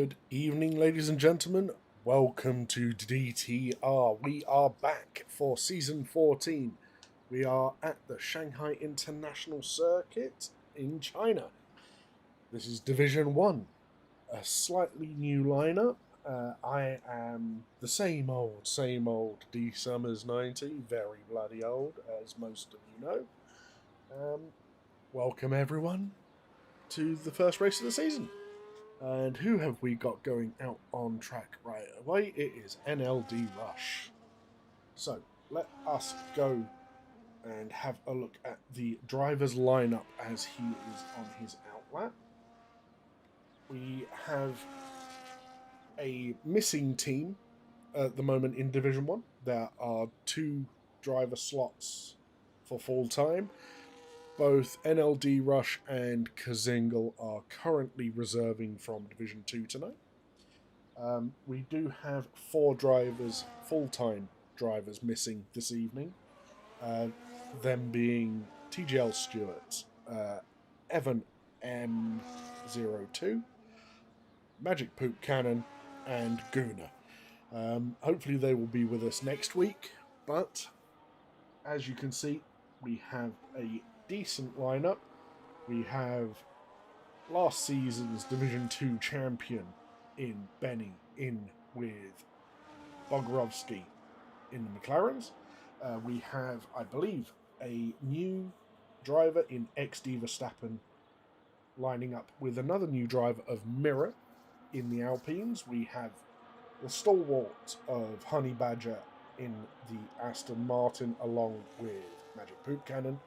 Good evening, ladies and gentlemen. Welcome to DTR. We are back for Season 14. We are at the Shanghai International Circuit in China. This is Division 1, a slightly new lineup. I am the same old D Summers 90, very bloody old, as most of you know. Welcome, everyone, to the first race of the season. And who have we got going out on track right away? It is NLD Rush. So let us go and have a look at the driver's lineup as he is on his outlap. We have a missing team at the moment in Division 1. There are 2 driver slots for full time. Both NLD Rush and Kazingle are currently reserving from Division 2 tonight. We do have 4 drivers, full-time drivers, missing this evening. Them being TGL Stewart, Evan M02, Magic Poop Cannon, and Guna. Hopefully they will be with us next week, but as you can see, we have a decent lineup. We have last season's Division 2 champion in Benny, in with Bogorovsky in the McLarens. We have, I believe, a new driver in XD Verstappen lining up with another new driver of Mirror in the Alpines. We have the stalwart of Honey Badger in the Aston Martin along with Magic Poop Cannon.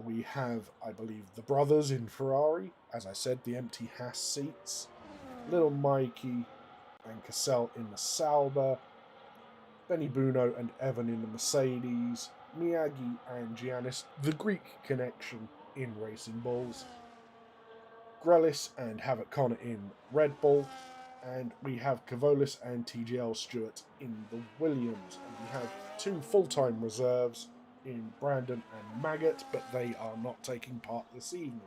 We have, I believe, the brothers in Ferrari. As I said, the empty Haas seats. Little Mikey and Cassell in the Sauber. Benny Buno and Evan in the Mercedes. Miyagi and Giannis, the Greek connection in Racing Bulls. Grelis and Havoc Connor in Red Bull. And we have Kavolis and TGL Stewart in the Williams. And we have 2 full-time reserves in Brandon and Maggot, but they are not taking part this evening.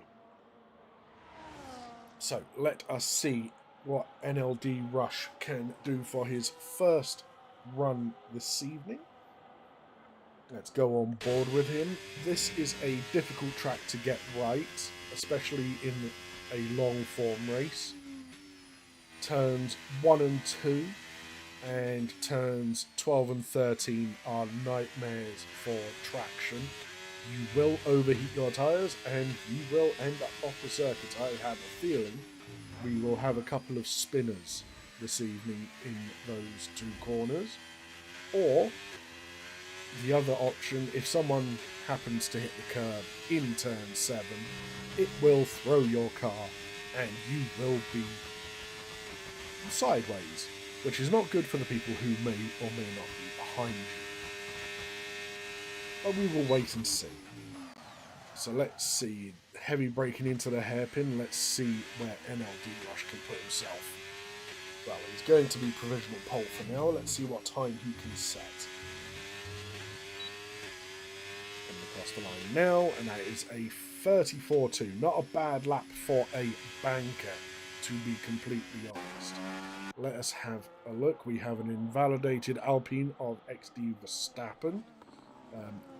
So let us see what NLD Rush can do for his first run this evening. Let's go on board with him. This is a difficult track to get right, especially in a long form race. Turns 1 and 2 and turns 12 and 13 are nightmares for traction. You will overheat your tyres and you will end up off the circuit. I have a feeling we will have a couple of spinners this evening in those 2 corners. Or the other option, if someone happens to hit the curb in turn 7, it will throw your car and you will be sideways, which is not good for the people who may or may not be behind you. But we will wait and see. So let's see. Heavy braking into the hairpin. Let's see where NLD Rush can put himself. Well, he's going to be provisional pole for now. Let's see what time he can set. Coming across the line now, and that is a 34.2. Not a bad lap for a banker, to be completely honest. Let us have a look. We have an invalidated Alpine of XD Verstappen.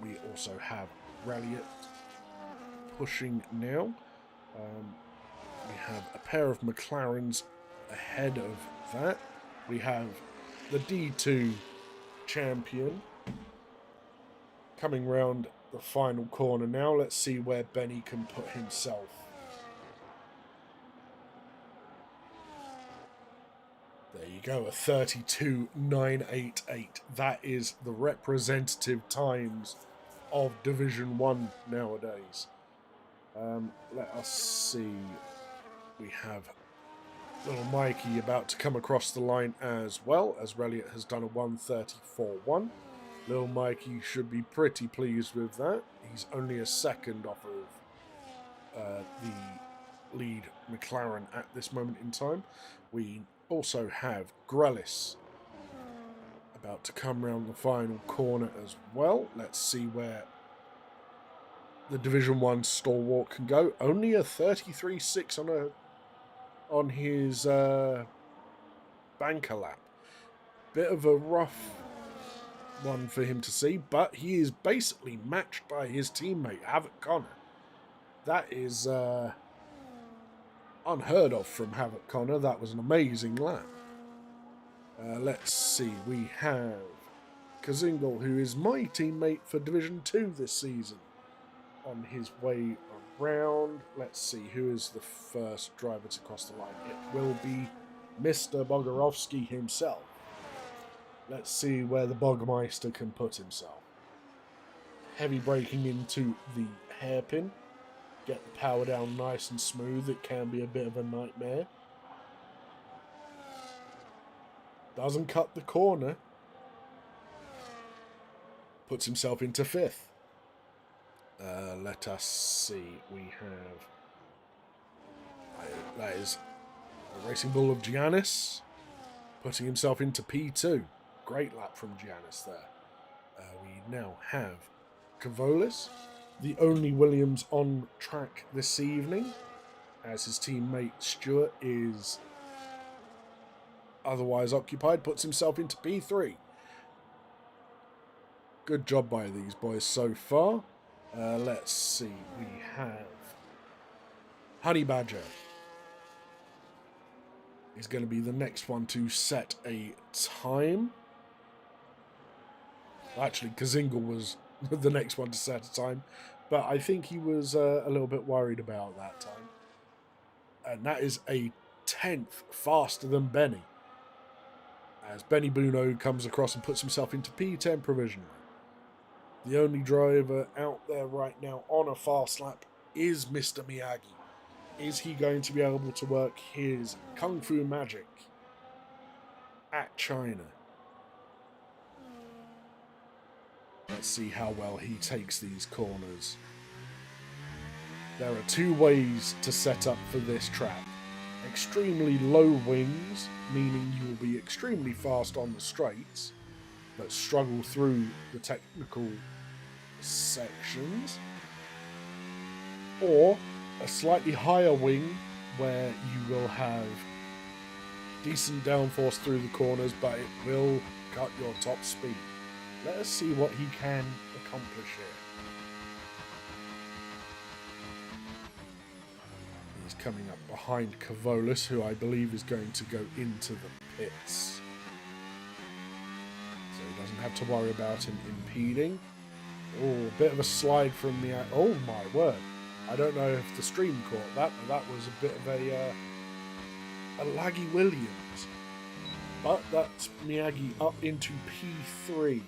We also have Ralliot pushing now. We have a pair of McLarens ahead of that. We have the D2 champion coming round the final corner now. Let's see where Benny can put himself. There you go, a 32.988. That is the representative times of Division 1 nowadays. Let us see. We have little Mikey about to come across the line as well, as Ralliot has done a 1:34.1. Little Mikey should be pretty pleased with that. He's only a second off of the lead McLaren at this moment in time. We also have Grelis about to come round the final corner as well. Let's see where the Division 1 stalwart can go. Only a 33.6 on a on his banker lap. Bit of a rough one for him to see, but he is basically matched by his teammate, Havoc Connor. That is unheard of from Havoc Connor. That was an amazing lap. Let's see, we have Kazingle, who is my teammate for Division 2 this season, on his way around. Let's see, who is the first driver to cross the line? It will be Mr. Bogarovsky himself. Let's see where the Bogmeister can put himself. Heavy braking into the hairpin. Get the power down nice and smooth. It can be a bit of a nightmare. Doesn't cut the corner. Puts himself into 5th. Let us see. We have... that is the Racing Bull of Giannis. Putting himself into P2. Great lap from Giannis there. We now have Cavolis, the only Williams on track this evening, as his teammate Stewart is otherwise occupied, puts himself into P3. Good job by these boys so far. Let's see, we have Honey Badger. He's going to be the next one to set a time. Actually, Kazingle was the next one to set a time, but I think he was a little bit worried about that time. And that is a 10th faster than Benny, as Benny Buno comes across and puts himself into P10 provisionally. The only driver out there right now on a fast lap is Mr. Miyagi. Is he going to be able to work his Kung Fu magic at China? Let's see how well he takes these corners. There are 2 ways to set up for this track. Extremely low wings, meaning you will be extremely fast on the straights, but struggle through the technical sections. Or a slightly higher wing, where you will have decent downforce through the corners, but it will cut your top speed. Let us see what he can accomplish here. He's coming up behind Cavolis, who I believe is going to go into the pits. So he doesn't have to worry about him impeding. Oh, a bit of a slide from the... Oh my word. I don't know if the stream caught that, but that was a bit of a laggy Williams. But that's Miyagi up into P3.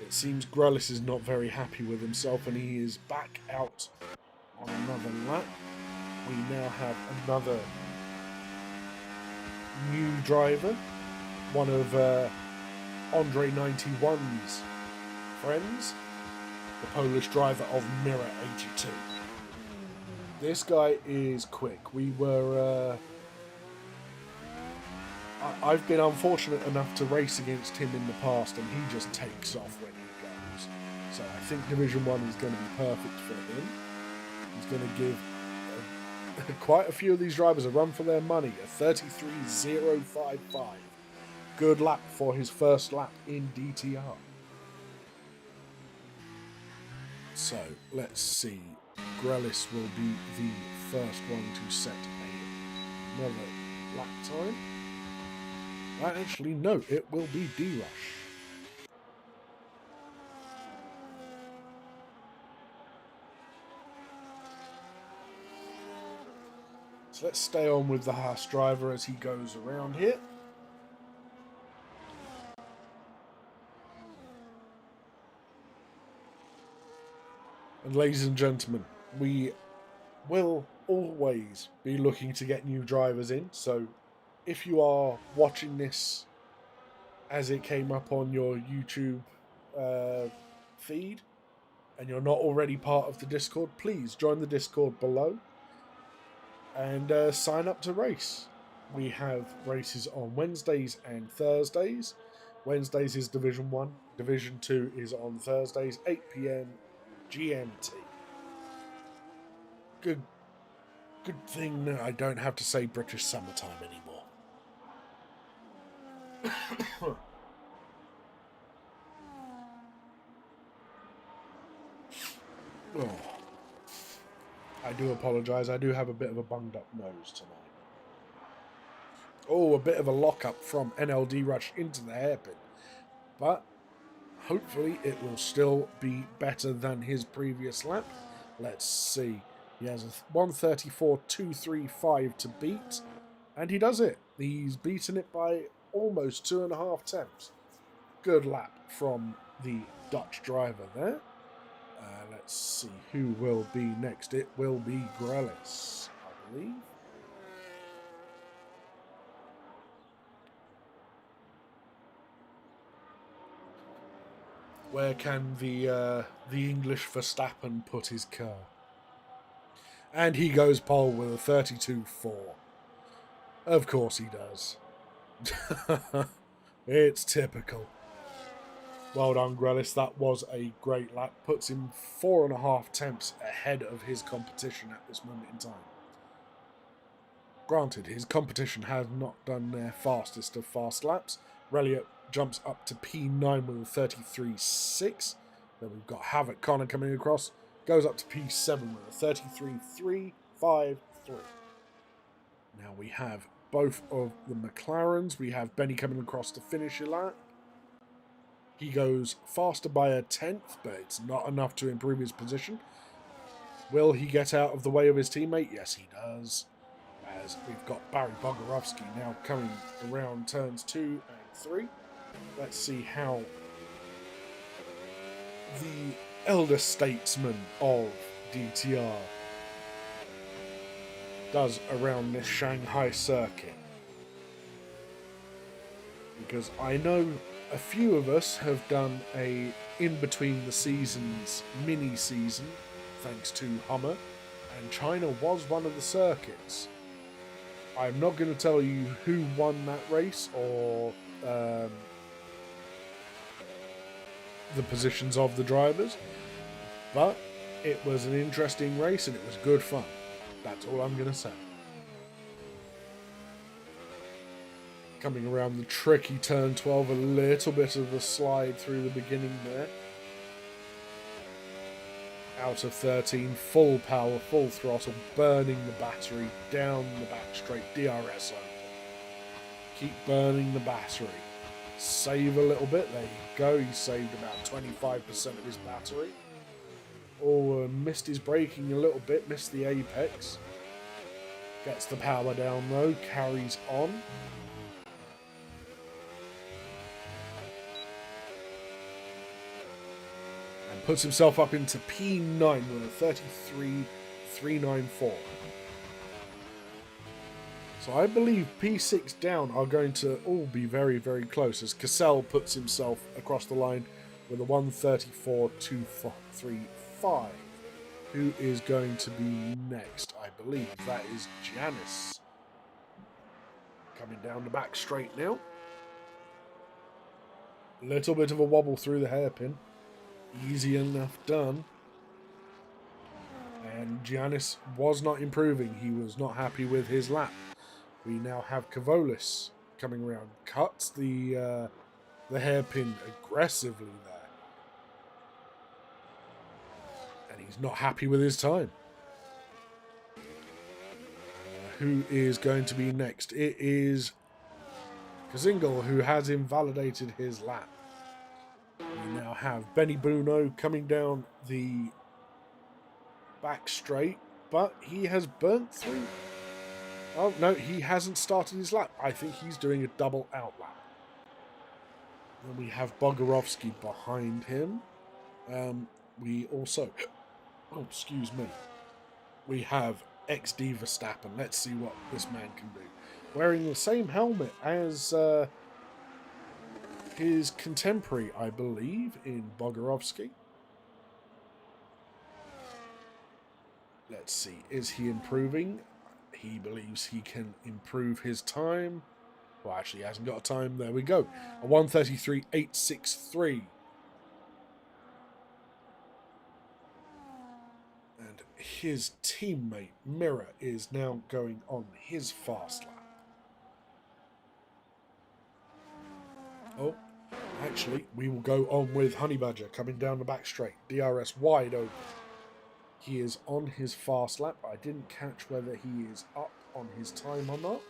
It seems Grellis is not very happy with himself, and he is back out on another lap. We now have another new driver, one of Andre 91's friends, the Polish driver of Mirror 82. This guy is quick. We were... I've been unfortunate enough to race against him in the past, and he just takes off when he goes. So I think Division 1 is going to be perfect for him. He's going to give quite a few of these drivers a run for their money. A 33.055. Good lap for his first lap in DTR. So let's see. Grellis will be the first one to set another lap time. Actually, no, it will be D-Rush. So let's stay on with the Haas driver as he goes around here. And ladies and gentlemen, we will always be looking to get new drivers in, so if you are watching this as it came up on your YouTube feed and you're not already part of the Discord, please join the Discord below and sign up to race. We have races on Wednesdays and Thursdays. Wednesdays is Division 1. Division 2 is on Thursdays, 8 PM GMT. Good thing that I don't have to say British summertime anymore. Oh, I do apologise. I do have a bit of a bunged up nose tonight. Oh, a bit of a lock-up from NLD Rush into the hairpin. But hopefully it will still be better than his previous lap. Let's see. He has a 134.235 to beat. And he does it. He's beaten it by almost 2.5 tenths. Good lap from the Dutch driver there. Let's see who will be next. It will be Grelis, I believe. Where can the English Verstappen put his car? And he goes pole with a 32.4. Of course he does. It's typical. Well done, Grelis. That was a great lap. Puts him 4.5 tenths ahead of his competition at this moment in time. Granted, his competition has not done their fastest of fast laps. Reliot jumps up to P9 with a 33.6. Then we've got Havoc Connor coming across. Goes up to P7 with a 33.353. Now we have both of the McLarens. We have Benny coming across to finish a lap. He goes faster by a tenth, but it's not enough to improve his position. Will he get out of the way of his teammate? Yes, he does. As we've got Barry Bogorovsky now coming around turns 2 and 3. Let's see how the elder statesman of DTR does around this Shanghai circuit. Because I know a few of us have done a in-between the seasons mini-season thanks to Hummer, and China was one of the circuits. I'm not going to tell you who won that race or the positions of the drivers, but it was an interesting race and it was good fun. That's all I'm going to say. Coming around the tricky turn 12, a little bit of a slide through the beginning there. Out of 13, full power, full throttle, burning the battery down the back straight, DRS open. Keep burning the battery. Save a little bit, there you go, he saved about 25% of his battery. Oh, missed his braking a little bit, missed the apex. Gets the power down though, carries on. And puts himself up into P9 with a 33.394. So I believe P6 down are going to all be very, very close as Cassell puts himself across the line with a 134.235. Who is going to be next? I believe that is Janice. Coming down the back straight now. Little bit of a wobble through the hairpin. Easy enough done. And Giannis was not improving. He was not happy with his lap. We now have Kavolis coming around. Cuts the hairpin aggressively there. And he's not happy with his time. Who is going to be next? It is Kazingal, who has invalidated his lap. We now have Benny Bruno coming down the back straight, but he has burnt through. Oh, no, he hasn't started his lap. I think he's doing a double out lap. Then we have Bogorovsky behind him. We also... Oh, excuse me. We have XD Verstappen. Let's see what this man can do. Wearing the same helmet as his contemporary, I believe, in Bogorovsky. Let's see. Is he improving? He believes he can improve his time. Well, actually, he hasn't got a time. There we go. A 133.863. And his teammate Mirror is now going on his fast lap. Oh, actually, we will go on with Honey Badger coming down the back straight. DRS wide open. He is on his fast lap. I didn't catch whether he is up on his time or not.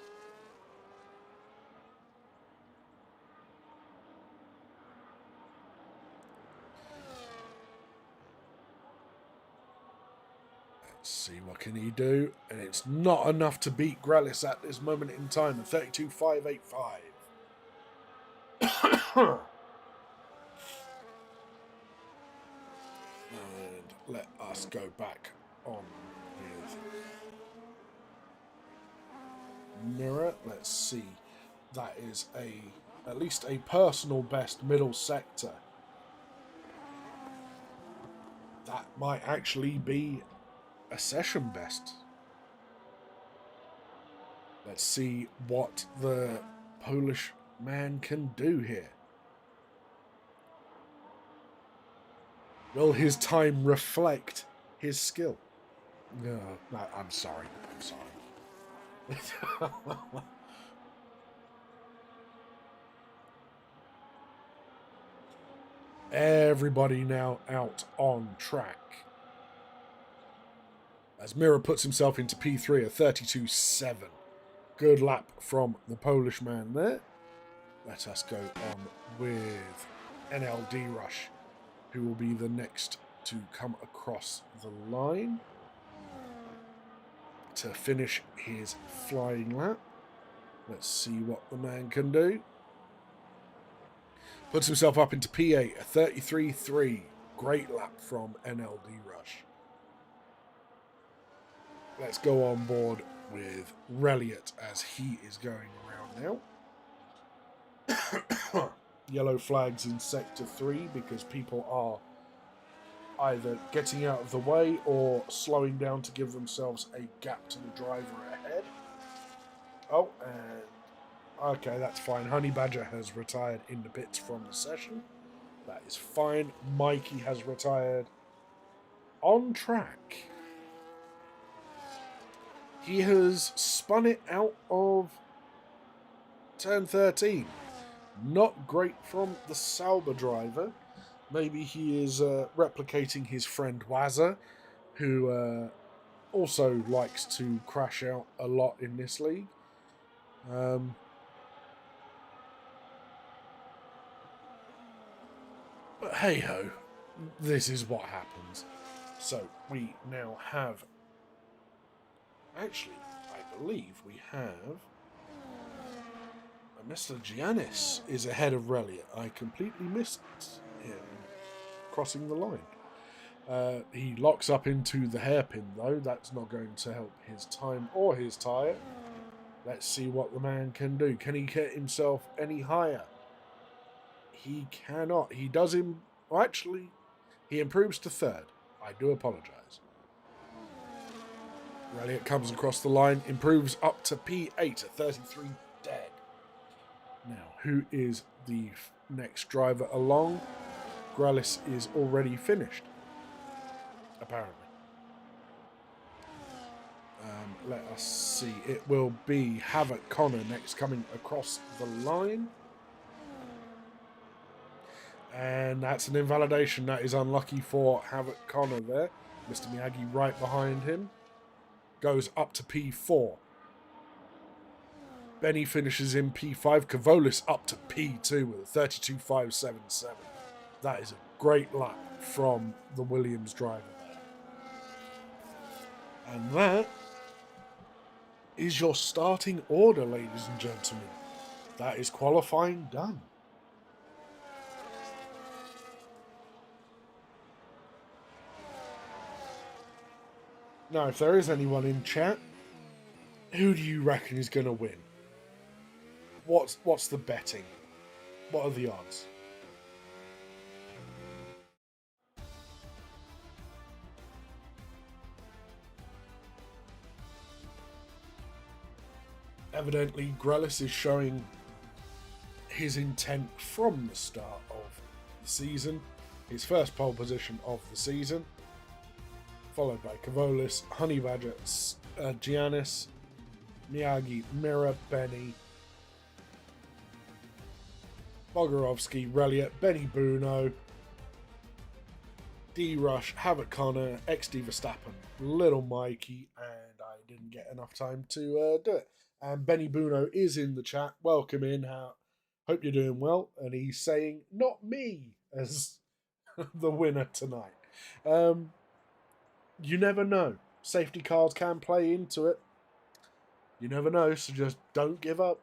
Let's see what can he do. And it's not enough to beat Grellis at this moment in time. 32.585. And let us go back on with Mirror. Let's see. That is at least a personal best middle sector. That might actually be a session best. Let's see what the Polish man can do here. Will his time reflect his skill? No, I'm sorry. Everybody now out on track. As Mirror puts himself into P3 at 32.7. Good lap from the Polish man there. Let us go on with NLD Rush, who will be the next to come across the line to finish his flying lap. Let's see what the man can do. Puts himself up into P8 at 33.3. Great lap from NLD Rush. Let's go on board with Reliot as he is going around now. Yellow flags in Sector 3 because people are either getting out of the way or slowing down to give themselves a gap to the driver ahead. Oh, and okay, that's fine. Honey Badger has retired in the pits from the session. That is fine. Mikey has retired on track. He has spun it out of turn 13. Not great from the Sauber driver. Maybe he is replicating his friend Wazza, who also likes to crash out a lot in this league. But hey-ho, this is what happens. So we now have... Actually, I believe we have... Mr. Giannis is ahead of Reliot. I completely missed him crossing the line. He locks up into the hairpin, though. That's not going to help his time or his tyre. Let's see what the man can do. Can he get himself any higher? He cannot. He does him... Well, actually, he improves to third. I do apologise. Reliot comes across the line, improves up to P8 at 33 dead. Now, who is the next driver along? Grellis is already finished, apparently. Let us see. It will be Havoc Connor next coming across the line. And that's an invalidation. That is unlucky for Havoc Connor there. Mr. Miyagi right behind him. Goes up to P4. Benny finishes in P5. Kavolis up to P2 with a 32.577. That is a great lap from the Williams driver there. And that is your starting order, ladies and gentlemen. That is qualifying done. Now, if there is anyone in chat, who do you reckon is going to win? What's the betting? What are the odds? Evidently, Grellis is showing his intent from the start of the season. His first pole position of the season. followed by Kavolis, Honey Badger, Giannis, Miyagi, Mira, Benny, Bogorovsky, Reliot, Benny Buno, D-Rush, Havoc Connor, XD Verstappen, Little Mikey, and I didn't get enough time to do it. And Benny Buno is in the chat. Welcome in. Hope you're doing well. And he's saying, not me, as the winner tonight. You never know. Safety cars can play into it. You never know, so just don't give up.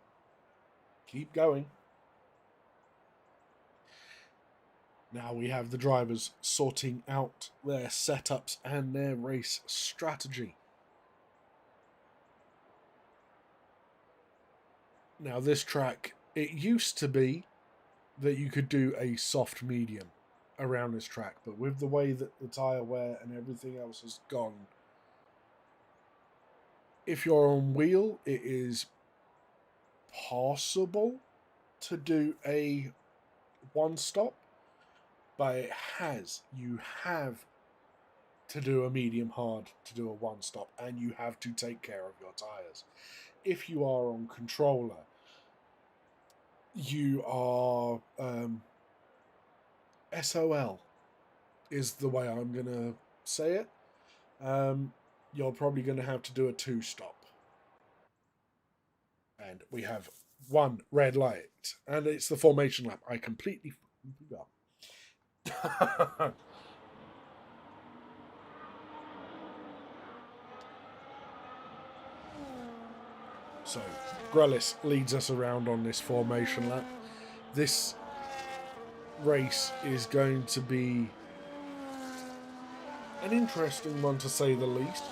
Keep going. Now we have the drivers sorting out their setups and their race strategy. Now this track, it used to be that you could do a soft medium around this track, but with the way that the tyre wear and everything else has gone, if you're on wheel, it is possible to do a one stop, but you have to do a medium hard to do a one stop, and you have to take care of your tyres. If you are on controller, you are SOL is the way I'm going to say it. You're probably going to have to do a two stop. And we have one red light, and it's the formation lap. I completely forgot. So Grellis leads us around on this formation lap. This race is going to be an interesting one, to say the least.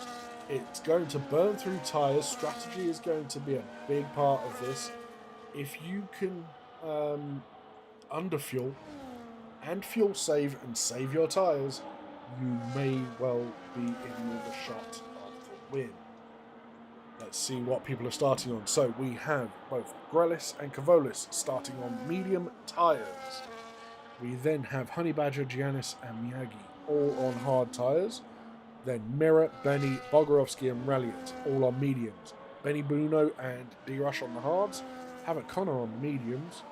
It's going to burn through tyres. Strategy is going to be a big part of this. If you can underfuel and fuel save and save your tyres, you may well be in with a shot of the win. Let's see what people are starting on. So we have both Grellis and Kavolis starting on medium tyres. We then have Honey Badger, Giannis and Miyagi all on hard tyres. Then Mira, Benny, Bogorovsky and Reliot all on mediums. Benny Buno and D-Rush on the hards. Havoc Connor on the mediums.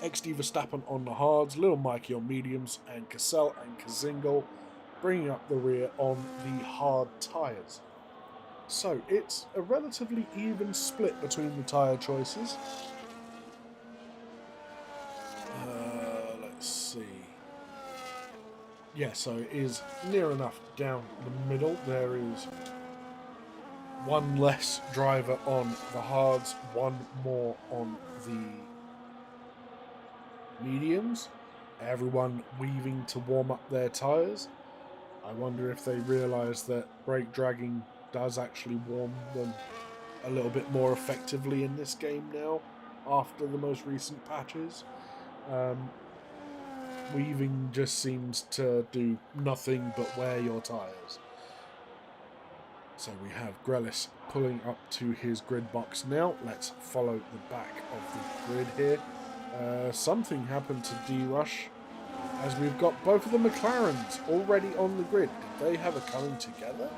XD Verstappen on the hards. Little Mikey on mediums. And Cassell and Kazingle bringing up the rear on the hard tyres. So it's a relatively even split between the tyre choices. Let's see. Yeah, so it is near enough down the middle. There is one less driver on the hards, one more on the mediums. Everyone weaving to warm up their tyres. I wonder if they realise that brake dragging does actually warm them a little bit more effectively in this game now, after the most recent patches. Weaving just seems to do nothing but wear your tyres. So we have Grellis pulling up to his grid box now. Let's follow the back of the grid here. Something happened to D-Rush, as we've got both of the McLarens already on the grid. Did they have a coming together?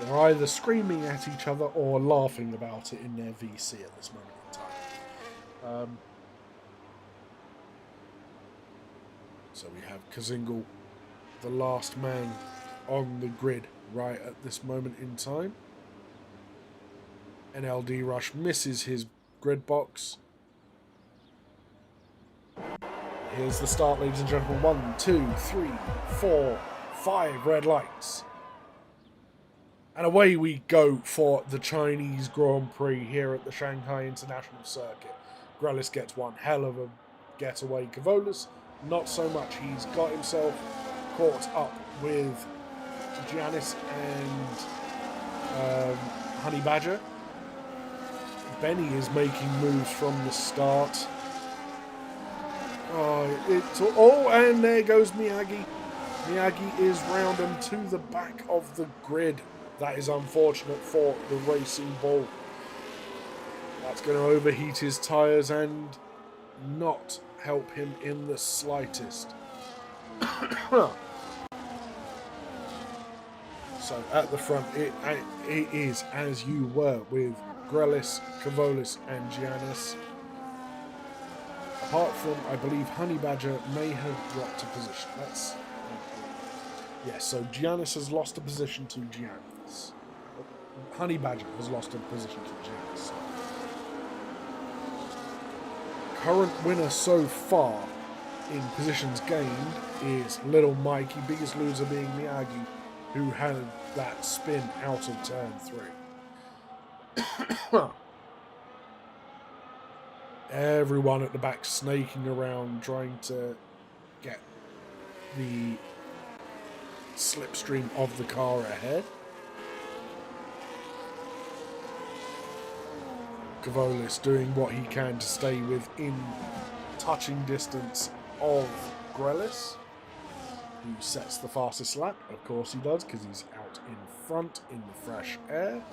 They're either screaming at each other or laughing about it in their VC at this moment in time. So we have Kazingle, the last man on the grid right at this moment in time. NLD Rush misses his grid box. Here's the start, ladies and gentlemen. 1, 2, 3, 4, 5 red lights. And away we go for the Chinese Grand Prix here at the Shanghai International Circuit. Grellis gets one hell of a getaway. Kavolis, not so much. He's got himself caught up with Giannis and Honey Badger. Benny is making moves from the start. And there goes Miyagi. Miyagi is round and to the back of the grid. That is unfortunate for the Racing Bull. That's going to overheat his tyres and not help him in the slightest. So at the front, it is as you were with Grelis, Kavolis, and Giannis. Apart from, I believe, Honey Badger may have dropped a position. Yes, so Giannis has lost a position to Giannis. Honey Badger has lost a position to Giannis. Current winner so far in positions gained is Little Mikey, biggest loser being Miyagi, who had that spin out of turn 3. Everyone at the back snaking around trying to get the slipstream of the car ahead. Kavolis doing what he can to stay within touching distance of Grelis, who sets the fastest lap. Of course he does, because he's out in front in the fresh air.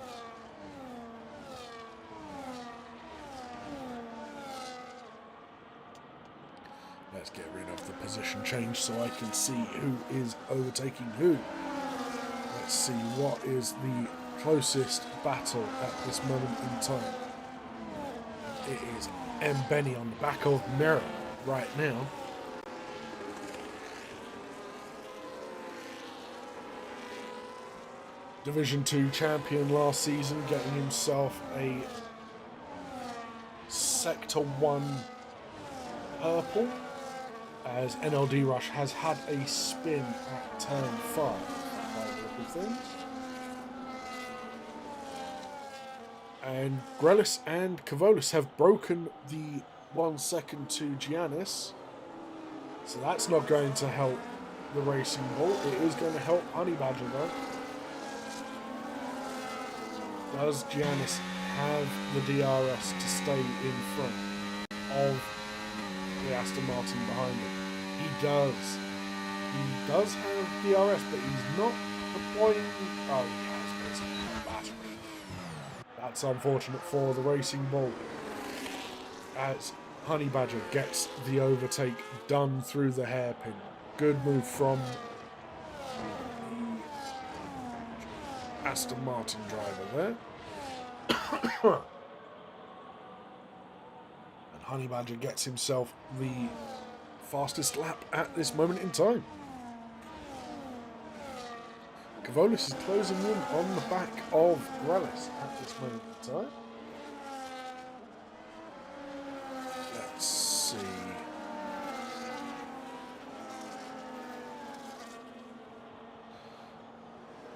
Let's get rid of the position change so I can see who is overtaking who. Let's see what is the closest battle at this moment in time. It is M. Benny on the back of Mirror right now. Division 2 champion last season, getting himself a Sector 1 purple, as NLD Rush has had a spin at turn 5 by the look of things. And Grelis and Kavolis have broken the 1 second to Giannis. So that's not going to help the Racing Bull. It is going to help Honey Badger though. Does Giannis have the DRS to stay in front of the Aston Martin behind him? He does. He does have DRS, but he's not deploying. Oh, he has basically a battery. That's unfortunate for the Racing Bull, as Honey Badger gets the overtake done through the hairpin. Good move from the Aston Martin driver there. And Honey Badger gets himself the fastest lap at this moment in time. Kavolis is closing in on the back of Grelis at this moment in time. Let's see.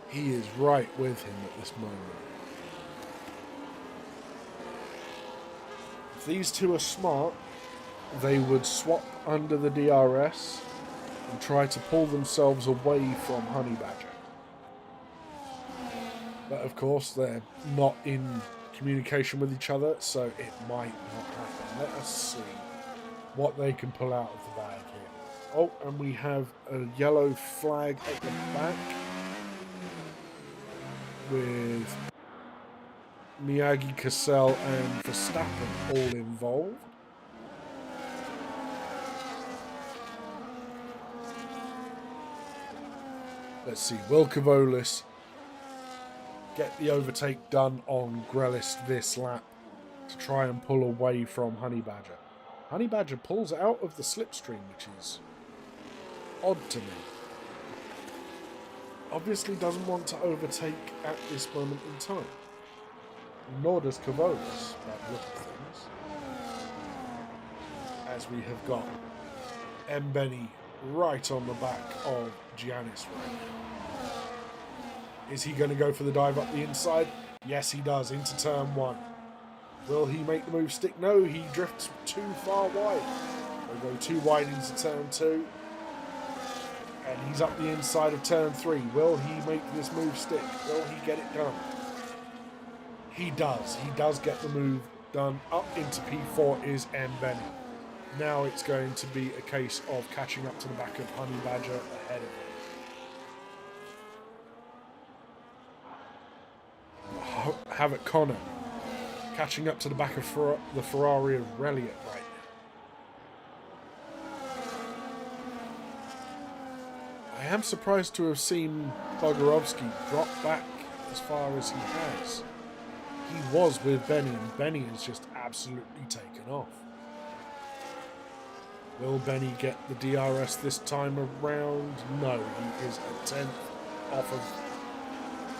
He is right with him at this moment. If these two are smart, they would swap under the DRS and try to pull themselves away from Honey Badger. But of course, they're not in communication with each other, so it might not happen. Let us see what they can pull out of the bag here. Oh, and we have a yellow flag at the back with Miyagi, Cassell and Verstappen all involved. Let's see, will Kavolis get the overtake done on Grelis this lap to try and pull away from Honey Badger? Honey Badger pulls out of the slipstream, which is odd to me. Obviously doesn't want to overtake at this moment in time. Nor does Kavolis, by the look of things. As we have got M. Benny right on the back of Giannis right now. Is he going to go for the dive up the inside? Yes, he does, into turn 1. Will he make the move stick? No, he drifts too far wide. He'll go too wide into turn 2. And he's up the inside of turn 3. Will he make this move stick? Will he get it done? He does. He does get the move done. Up into P4 is M. Benny. Now it's going to be a case of catching up to the back of Honey Badger ahead of him. Havoc Connor catching up to the back of the Ferrari of Reliant right am surprised to have seen Bogorovsky drop back as far as he has. He was with Benny, and Benny has just absolutely taken off. Will Benny get the DRS this time around? No, he is a tenth off of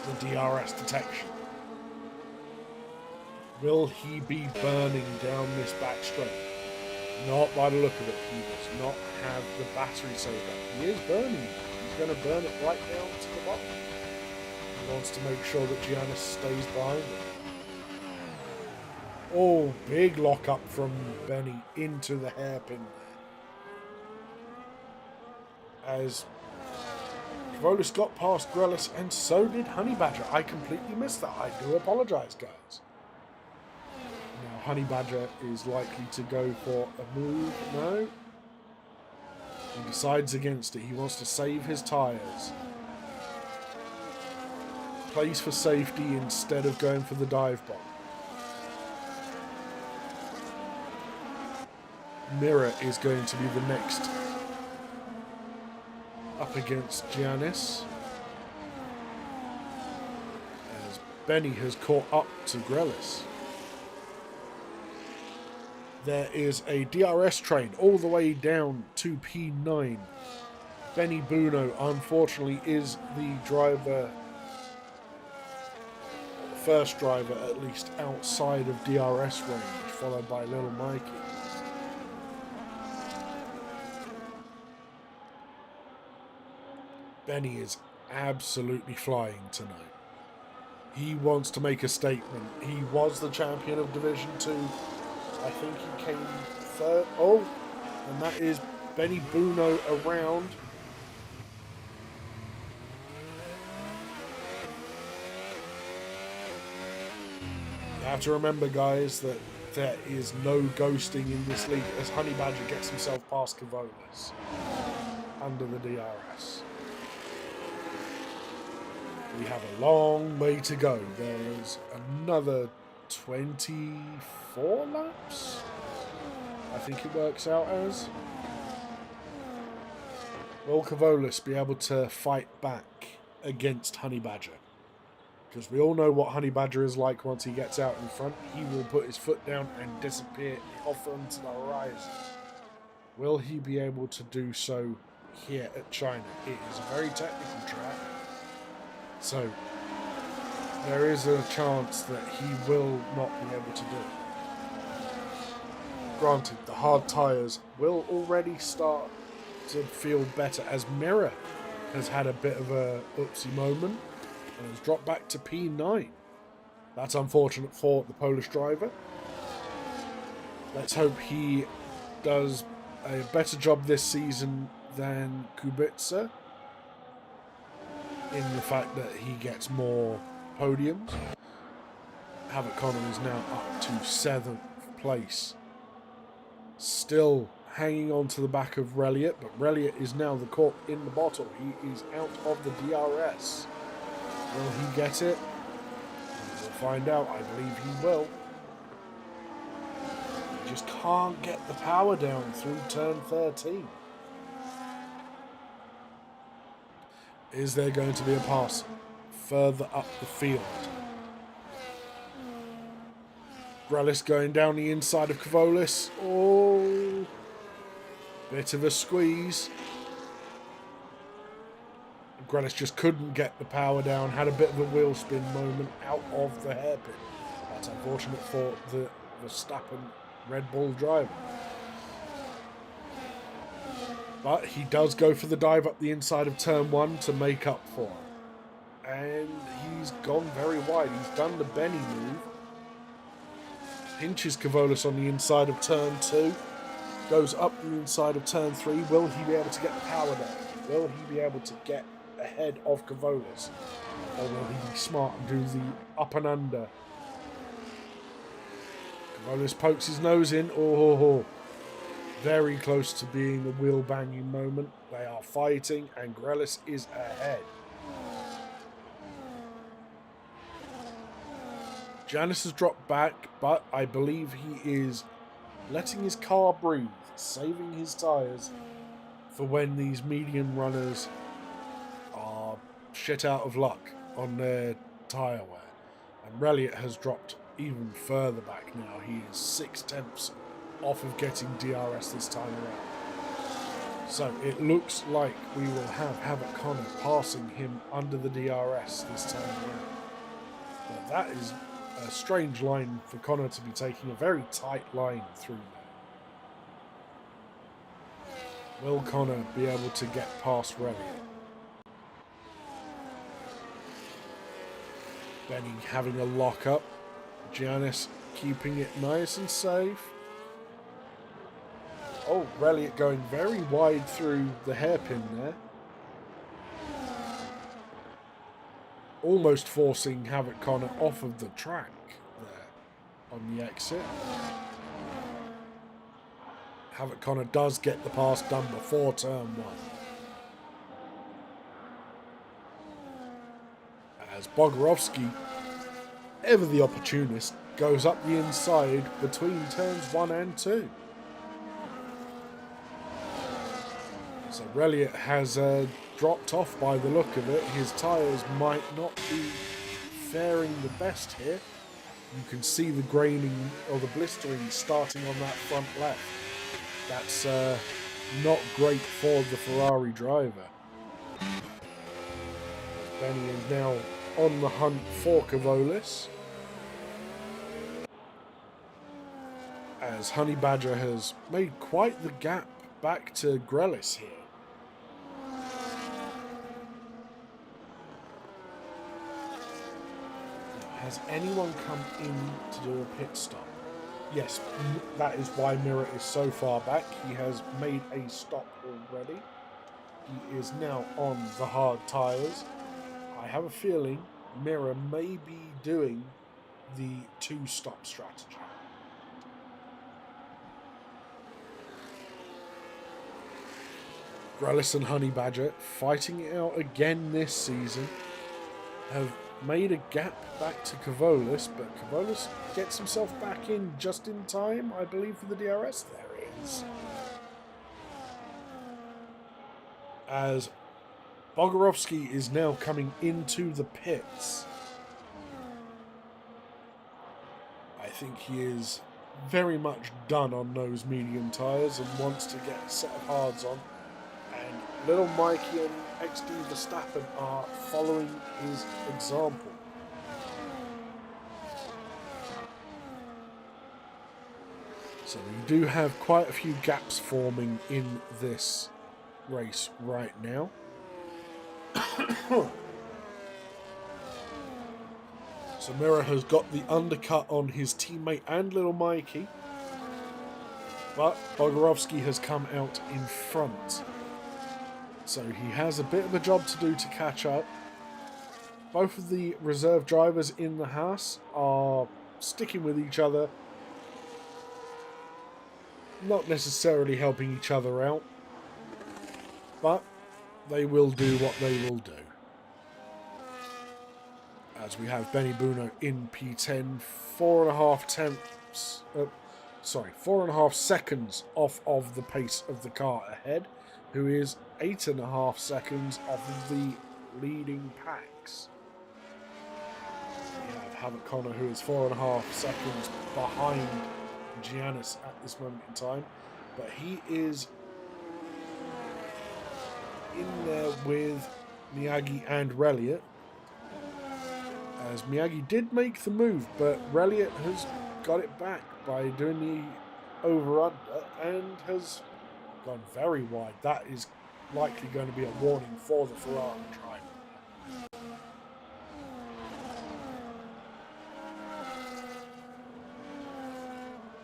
the DRS detection. Will he be burning down this back straight? Not by the look of it. He does not have the battery saver. He is burning. He's going to burn it right down to the bottom. He wants to make sure that Giannis stays behind him. Oh, big lock up from Benny into the hairpin there. As Kavolis got past Grelis, and so did Honey Badger. I completely missed that. I do apologise, guys. Now, Honey Badger is likely to go for a move. No. He decides against it. He wants to save his tyres. Plays for safety instead of going for the dive bomb. Mirror is going to be the next up against Giannis, as Benny has caught up to Grelis. There is a DRS train all the way down to P9. Benny Buno, unfortunately, is the driver, first driver at least outside of DRS range, followed by Little Mikey. Benny is absolutely flying tonight. He wants to make a statement. He was the champion of Division 2. I think he came third. Oh, and that is Benny Buno around. You have to remember, guys, that there is no ghosting in this league as Honey Badger gets himself past Kavolis under the DRS. We have a long way to go. There is another 24 laps, I think it works out as. Will Kavolis be able to fight back against Honey Badger? Because we all know what Honey Badger is like once he gets out in front. He will put his foot down and disappear off onto the horizon. Will he be able to do so here at China? It is a very technical track. So, there is a chance that he will not be able to do it. Granted, the hard tyres will already start to feel better as Mirror has had a bit of a oopsie moment and has dropped back to P9. That's unfortunate for the Polish driver. Let's hope he does a better job this season than Kubica, in the fact that he gets more podiums. Havoc Connor is now up to 7th place. Still hanging on to the back of Reliot, but Reliot is now the cork in the bottle. He is out of the DRS. Will he get it? We'll find out. I believe he will. He just can't get the power down through turn 13. Is there going to be a pass further up the field? Grelis going down the inside of Kavolis. Oh, bit of a squeeze. Grelis just couldn't get the power down. Had a bit of a wheel spin moment out of the hairpin. That's unfortunate for the Verstappen Red Bull driver. But he does go for the dive up the inside of turn 1 to make up for it. And he's gone very wide. He's done the Benny move. Pinches Kavolis on the inside of turn 2. Goes up the inside of turn 3. Will he be able to get the power down? Will he be able to get ahead of Kavolis? Or will he be smart and do the up and under? Kavolis pokes his nose in. Oh. Very close to being a wheel banging moment. They are fighting and Grelis is ahead. Giannis has dropped back, but I believe he is letting his car breathe, saving his tyres for when these medium runners shit out of luck on their tyre wear. And Reliant has dropped even further back now. He is 6/10 off of getting DRS this time around. So it looks like we will have Havoc Connor passing him under the DRS this time around. But that is a strange line for Connor to be taking, a very tight line through there. Will Connor be able to get past Reliant? Benny having a lock up. Giannis keeping it nice and safe. Oh, Reliant going very wide through the hairpin there. Almost forcing Havoc Connor off of the track there on the exit. Havoc Connor does get the pass done before turn 1. As Bogorovsky, ever the opportunist, goes up the inside between turns 1 and 2. So Reliant has dropped off by the look of it. His tyres might not be faring the best here. You can see the graining or the blistering starting on that front left. That's not great for the Ferrari driver. Benny is now on the hunt for Kavolis, as Honey Badger has made quite the gap back to Grelis here. Has anyone come in to do a pit stop? Yes, that is why Mirror is so far back. He has made a stop already. He is now on the hard tyres. I have a feeling Mirror may be doing the 2-stop strategy. Grelis and Honey Badger, fighting it out again this season, have made a gap back to Kavolis, but Kavolis gets himself back in just in time, I believe, for the DRS. There he is. As Bogorovsky is now coming into the pits. I think he is very much done on those medium tyres and wants to get a set of hards on. And Little Mikey and XD Verstappen are following his example. So we do have quite a few gaps forming in this race right now. So Mirror has got the undercut on his teammate and Little Mikey, but Bogorovsky has come out in front. So he has a bit of a job to do to catch up. Both of the reserve drivers in the house are sticking with each other, not necessarily helping each other out, but they will do what they will do. As we have Benny Buno in P10, 4.5 seconds off of the pace of the car ahead, who is 8.5 seconds off of the leading packs. We have Havoc Connor, who is 4.5 seconds behind Giannis at this moment in time, but he is in there with Miyagi and Reliant, as Miyagi did make the move, but Reliant has got it back by doing the over-under and has gone very wide. That is likely going to be a warning for the Ferrari driver.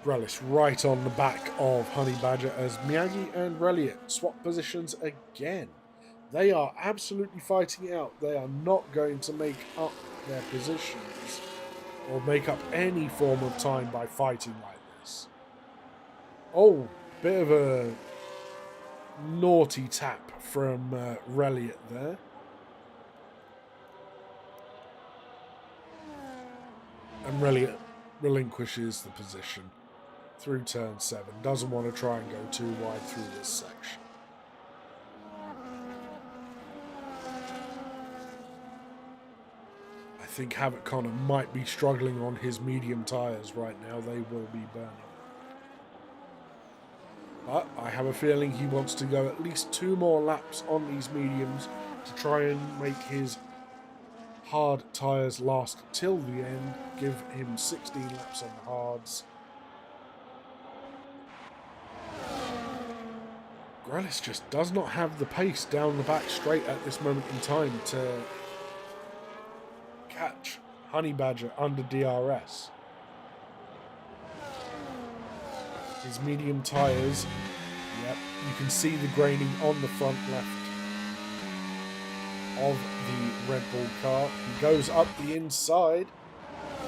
Grelis right on the back of Honey Badger as Miyagi and Reliant swap positions again. They are absolutely fighting it out. They are not going to make up their positions or make up any form of time by fighting like this. Oh, bit of a naughty tap from Reliant there. And Reliant relinquishes the position through turn 7. Doesn't want to try and go too wide through this section. think Havoc Connor might be struggling on his medium tyres right now. They will be burning. But I have a feeling he wants to go at least 2 more laps on these mediums to try and make his hard tyres last till the end. Give him 16 laps on the hards. Grelis just does not have the pace down the back straight at this moment in time to catch Honey Badger under DRS. His medium tyres, yep, you can see the graining on the front left of the Red Bull car. He goes up the inside.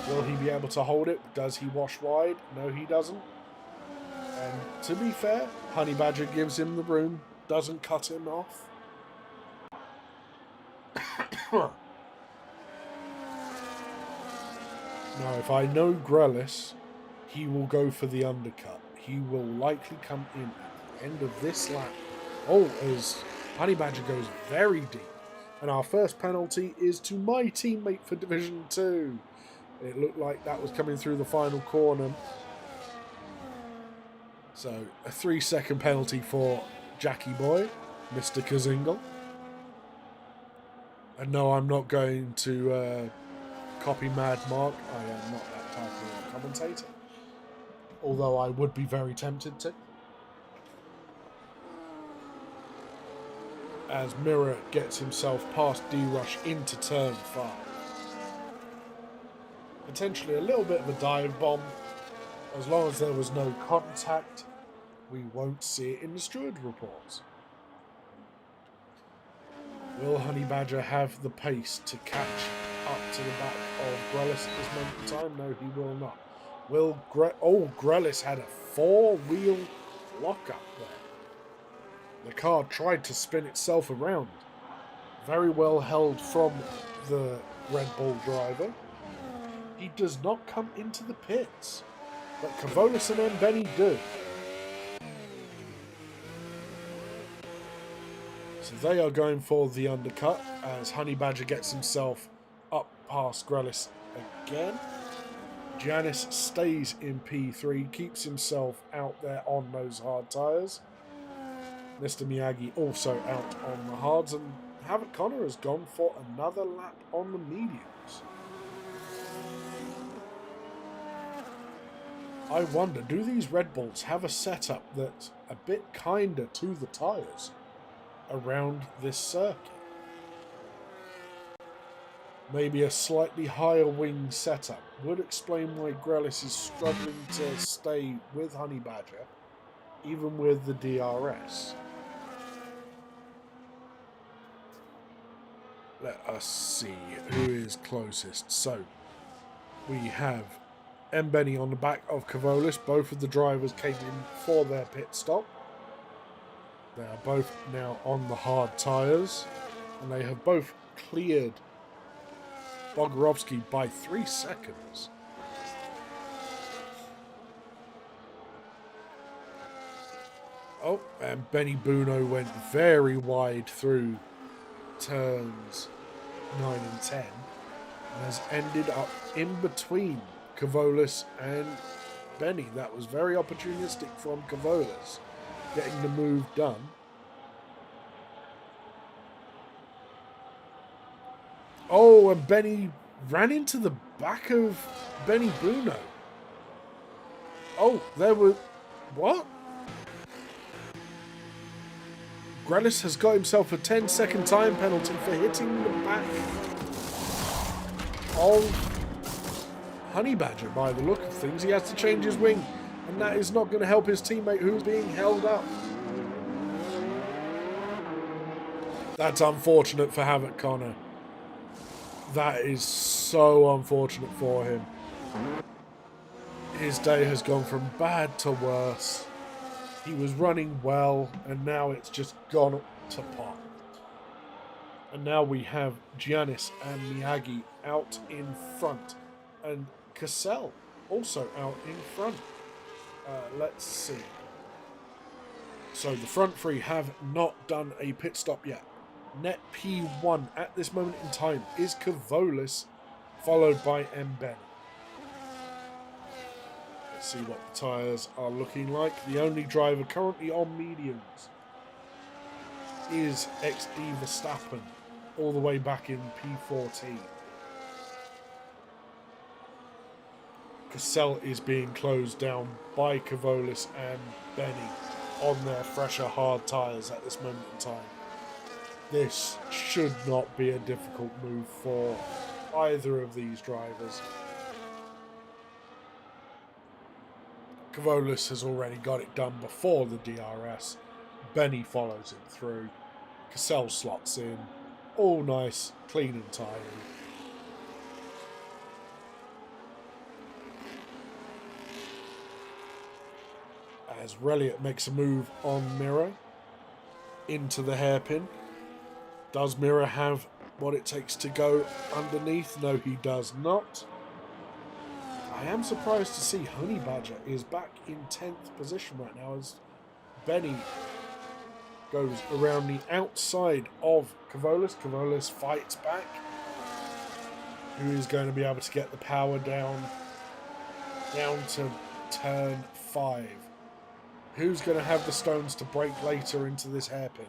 Will he be able to hold it? Does he wash wide? No, he doesn't. And to be fair, Honey Badger gives him the room, doesn't cut him off. Now, if I know Grelis, he will go for the undercut. He will likely come in at the end of this lap. Oh, as Honey Badger goes very deep. And our first penalty is to my teammate for Division 2. It looked like that was coming through the final corner. So, a 3-second penalty for Jackie Boy, Mr. Kazingle. And no, I'm not going to copy Mad Mark. I am not that type of commentator. Although I would be very tempted to. As Mirror gets himself past D-Rush into turn 5. Potentially a little bit of a dive bomb. As long as there was no contact, we won't see it in the steward reports. Will Honey Badger have the pace to catch up to the back of Grelis at this moment in time? No, he will not. Will Grelis had a 4-wheel lock-up there. The car tried to spin itself around. Very well held from the Red Bull driver. He does not come into the pits. But Kavolis and Mbeni do. So they are going for the undercut as Honey Badger gets himself up past Grelis again. Janice stays in P3, keeps himself out there on those hard tyres. Mr. Miyagi also out on the hards, and Havoc Connor has gone for another lap on the mediums. I wonder, do these Red Bulls have a setup that's a bit kinder to the tyres around this circuit? Maybe a slightly higher wing setup would explain why Grelis is struggling to stay with Honey Badger, even with the DRS. Let us see who is closest. So, we have Mbeni on the back of Kavolis. Both of the drivers came in for their pit stop. They are both now on the hard tyres, and they have both cleared Bogorovsky by 3 seconds. Oh, and Benny Buno went very wide through turns 9 and 10 and has ended up in between Kavolis and Benny. That was very opportunistic from Kavolis, getting the move done. Oh, and Benny ran into the back of Benny Buno. Oh, there were... What? Grelis has got himself a 10-second time penalty for hitting the back of Honey Badger. By the look of things, he has to change his wing, and that is not going to help his teammate who's being held up. That's unfortunate for Havoc Connor. That is so unfortunate for him. His day has gone from bad to worse. He was running well, and now it's just gone to pot. And now we have Giannis and Miyagi out in front, and Cassell also out in front. Let's see. So the front three have not done a pit stop yet. Net P1 at this moment in time is Kavolis followed by Mbeni. Let's see what the tyres are looking like. The only driver currently on mediums is XD Verstappen, all the way back in P14. Cassell is being closed down by Kavolis and Benny on their fresher hard tyres at this moment in time. This should not be a difficult move for either of these drivers. Kavolis has already got it done before the DRS. Benny follows him through. Cassell slots in. All nice, clean and tidy. As Relliot makes a move on Mirror into the hairpin. Does Mirror have what it takes to go underneath? No, he does not. I am surprised to see Honey Badger is back in 10th position right now as Benny goes around the outside of Kavolis. Kavolis fights back. Who is going to be able to get the power down to turn 5? Who's going to have the stones to break later into this hairpin?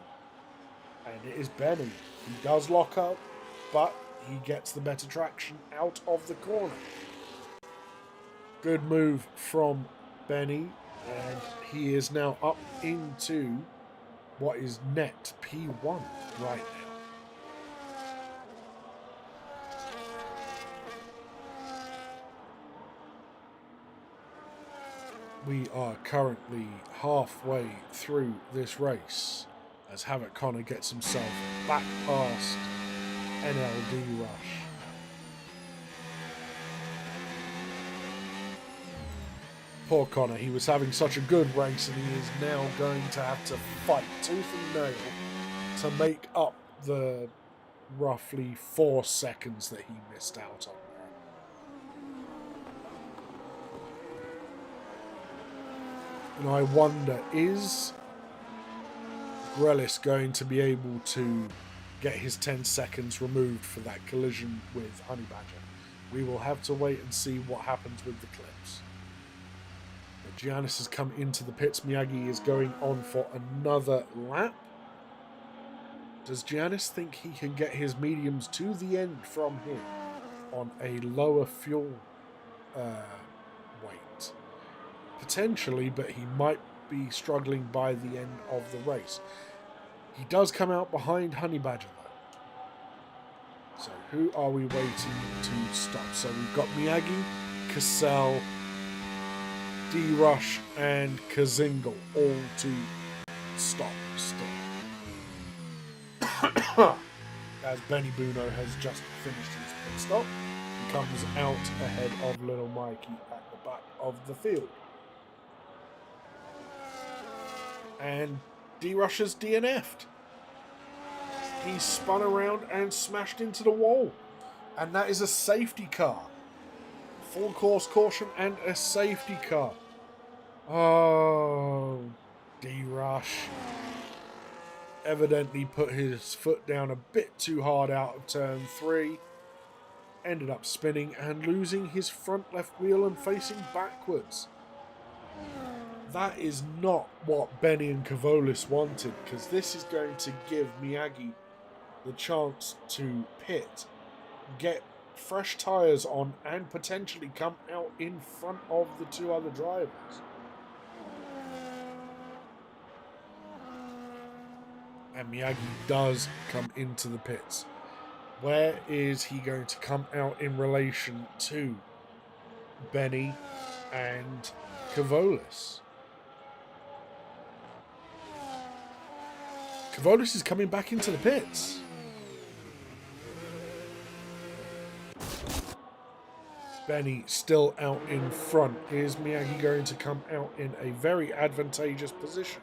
And it is Benny. He does lock up, but he gets the better traction out of the corner. Good move from Benny, and he is now up into what is net P1 right now. We are currently halfway through this race as Havoc Connor gets himself back past NLD Rush. Poor Connor, he was having such a good race and he is now going to have to fight tooth and nail to make up the roughly 4 seconds that he missed out on. And I wonder, is Grelis going to be able to get his 10 seconds removed for that collision with Honey Badger? We will have to wait and see what happens with the clips. But Giannis has come into the pits. Miyagi is going on for another lap. Does Giannis think he can get his mediums to the end from here on a lower fuel weight? Potentially, but he might be struggling by the end of the race. He does come out behind Honey Badger though. So who are we waiting to stop? So we've got Miyagi, Cassell, D-Rush and Kazingle all to stop still. As Benny Buno has just finished his pit stop, he comes out ahead of Little Mikey at the back of the field. And D-Rush has DNF'd. He spun around and smashed into the wall. And that is a safety car. Full course caution and a safety car. Oh, D-Rush evidently put his foot down a bit too hard out of turn 3. Ended up spinning and losing his front left wheel and facing backwards. That is not what Benny and Kavolis wanted, because this is going to give Miyagi the chance to pit, get fresh tyres on, and potentially come out in front of the 2 other drivers. And Miyagi does come into the pits. Where is he going to come out in relation to Benny and Kavolis? Kavolis is coming back into the pits. Benny still out in front. Is Miyagi going to come out in a very advantageous position?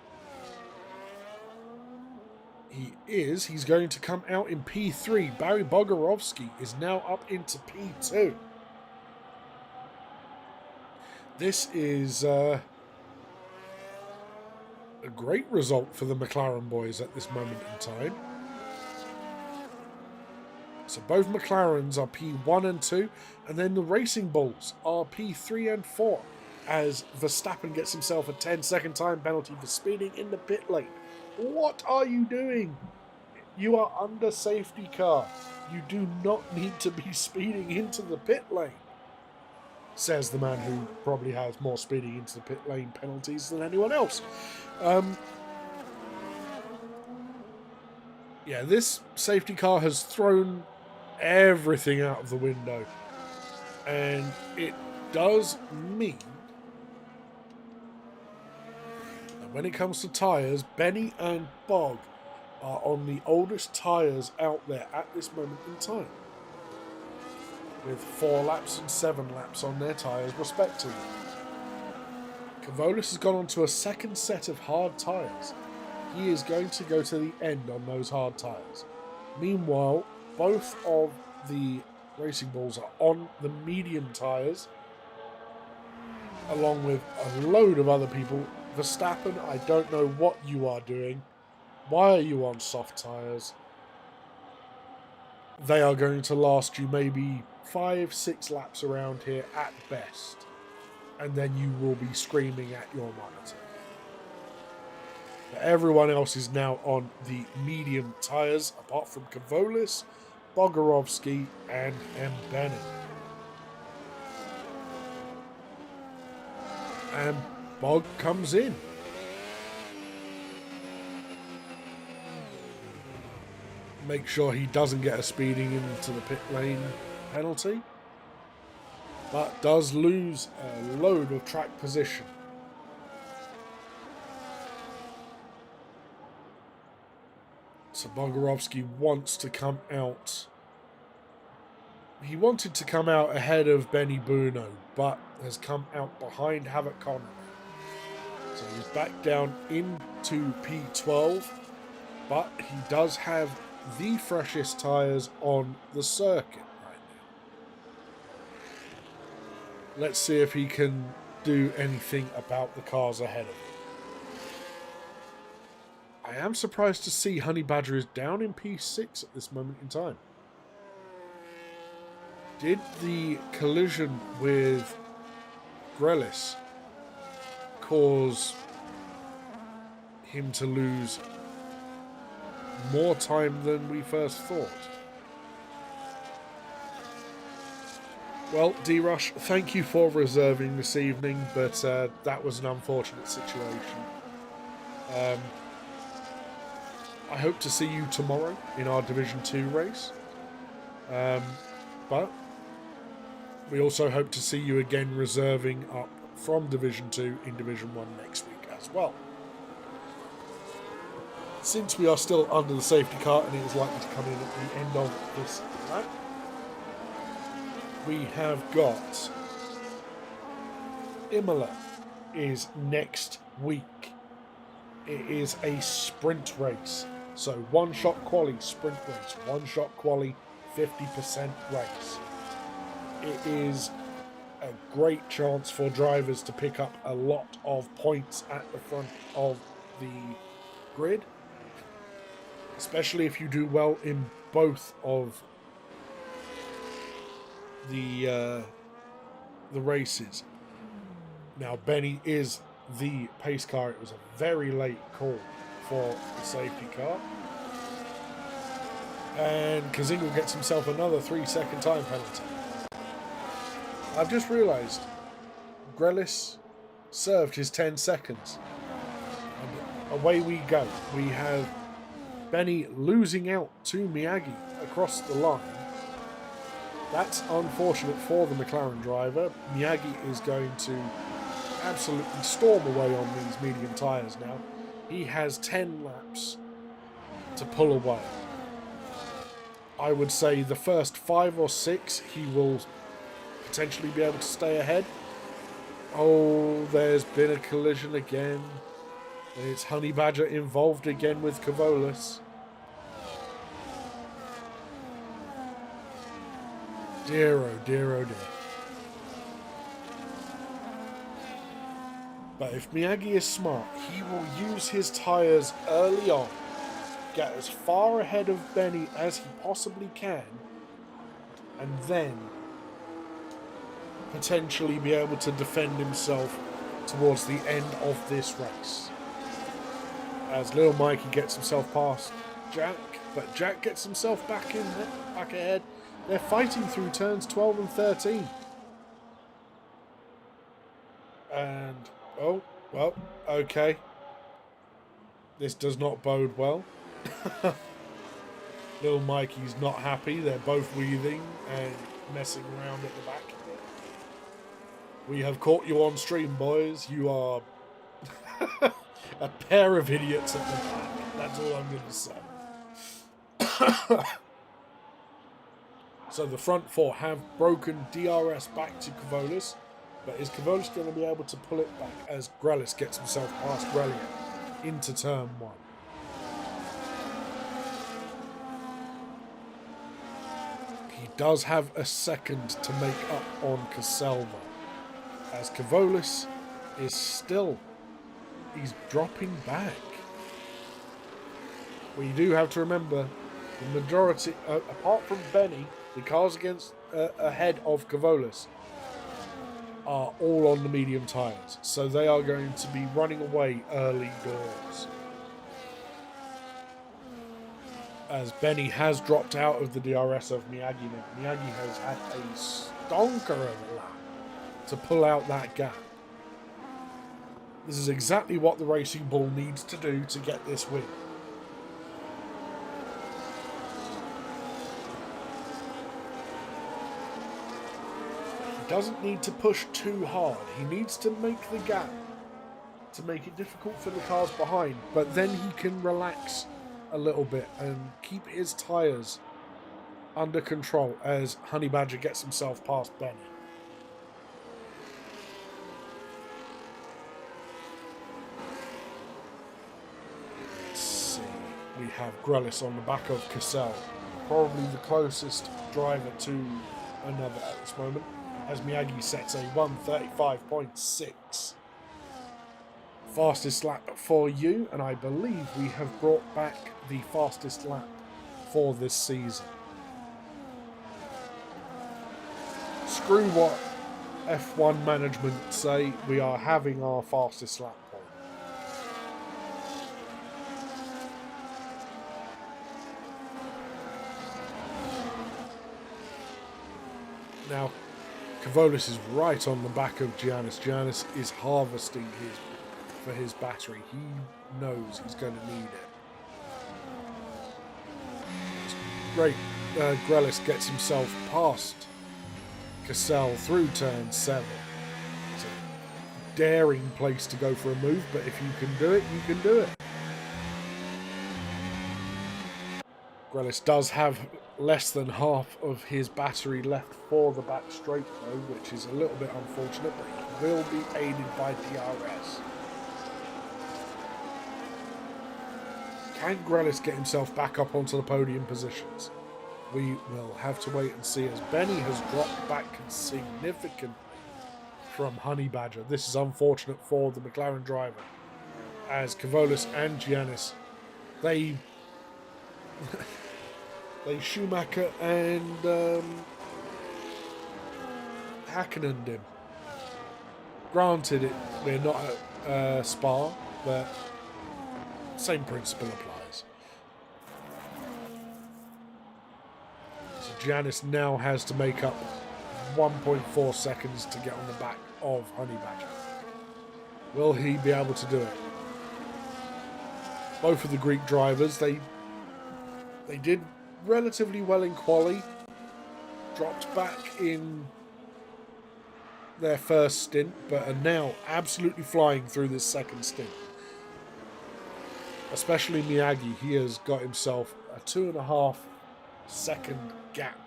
He is. He's going to come out in P3. Barry Bogorovsky is now up into P2. This is a great result for the McLaren boys at this moment in time. So both McLarens are P1 and 2, and then the Racing Bulls are P3 and 4, as Verstappen gets himself a 10-second time penalty for speeding in the pit lane. What are you doing? You are under safety car. You do not need to be speeding into the pit lane, says the man who probably has more speeding into the pit lane penalties than anyone else. Yeah, this safety car has thrown everything out of the window. And it does mean that when it comes to tyres, Benny and Bog are on the oldest tyres out there at this moment in time, with 4 laps and 7 laps on their tyres respectively. Kavolis has gone on to a second set of hard tyres. He is going to go to the end on those hard tyres. Meanwhile, both of the Racing Bulls are on the medium tyres, along with a load of other people. Verstappen, I don't know what you are doing. Why are you on soft tyres? They are going to last you maybe 5-6 laps around here at best, and then you will be screaming at your monitor. But everyone else is now on the medium tyres, apart from Kavolis, Bogarovsky and Mbeni. And Bog comes in. Make sure he doesn't get a speeding into the pit lane penalty, but does lose a load of track position. So Bogarovsky wants to come out. He wanted to come out ahead of Benny Bruno, but has come out behind Havoc Connery. So he's back down into P12, but he does have the freshest tyres on the circuit right now. Let's see if he can do anything about the cars ahead of him. I am surprised to see Honey Badger is down in P6 at this moment in time. Did the collision with Grelis cause him to lose more time than we first thought? Well, D-Rush, thank you for reserving this evening, but that was an unfortunate situation. I hope to see you tomorrow in our Division 2 race. But we also hope to see you again reserving up from Division 2 in Division 1 next week as well. Since we are still under the safety car and it is likely to come in at the end of this lap, we have got Imola is next week. It is a sprint race. So one-shot quali sprint race, one-shot quali 50% race. It is a great chance for drivers to pick up a lot of points at the front of the grid, especially if you do well in both of the races. Now, Benny is the pace car. It was a very late call for the safety car. And Kazingle gets himself another 3-second time penalty. I've just realised Grelis served his 10 seconds. And away we go. We have Benny losing out to Miyagi across the line. That's unfortunate for the McLaren driver. Miyagi is going to absolutely storm away on these medium tyres now. He has 10 laps to pull away. I would say the first 5 or 6 he will potentially be able to stay ahead. Oh, there's been a collision again. It's Honey Badger involved again with Kavolis. Dear oh dear oh dear. But if Miyagi is smart, he will use his tyres early on, get as far ahead of Benny as he possibly can, and then potentially be able to defend himself towards the end of this race. As little Mikey gets himself past Jack, but Jack gets himself back ahead. They're fighting through turns 12 and 13. And, oh, well, okay. This does not bode well. Little Mikey's not happy. They're both weaving and messing around at the back. We have caught you on stream, boys. You are a pair of idiots at the back. That's all I'm going to say. So the front four have broken DRS back to Kavolis, but is Kavolis going to be able to pull it back as Grelis gets himself past Reliant into turn 1? He does have a second to make up on Caselva, as Kavolis is still, he's dropping back. We do have to remember the majority, apart from Benny, the cars ahead of Kavolis are all on the medium tyres, so they are going to be running away early doors. As Benny has dropped out of the DRS of Miyagi. Miyagi has had a stonker of a lap to pull out that gap. This is exactly what the Racing Bull needs to do to get this win. He doesn't need to push too hard. He needs to make the gap to make it difficult for the cars behind, but then he can relax a little bit and keep his tyres under control as Honey Badger gets himself past Benny. Let's see. We have Grelis on the back of Cassell, probably the closest driver to another at this moment, as Miyagi sets a 1:35.6. Fastest lap for you, and I believe we have brought back the fastest lap for this season. Screw what F1 management say, we are having our fastest lap point. Now, Kavolis is right on the back of Giannis. Giannis is harvesting for his battery. He knows he's going to need it. It's great. Grelis gets himself past Cassell through turn 7. It's a daring place to go for a move, but if you can do it, you can do it. Grelis does have less than half of his battery left for the back straight though, which is a little bit unfortunate, but he will be aided by DRS. Can Grelis get himself back up onto the podium positions? We will have to wait and see, as Benny has dropped back significantly from Honey Badger. This is unfortunate for the McLaren driver, as Kavolis and Giannis, they Schumacher and Hakkinen him. Granted, we're not at Spa, but same principle applies. So Giannis now has to make up 1.4 seconds to get on the back of Honey Badger. Will he be able to do it? Both of the Greek drivers, they did relatively well in quali, dropped back in their first stint, but are now absolutely flying through this second stint. Especially Miyagi, he has got himself a 2.5 second gap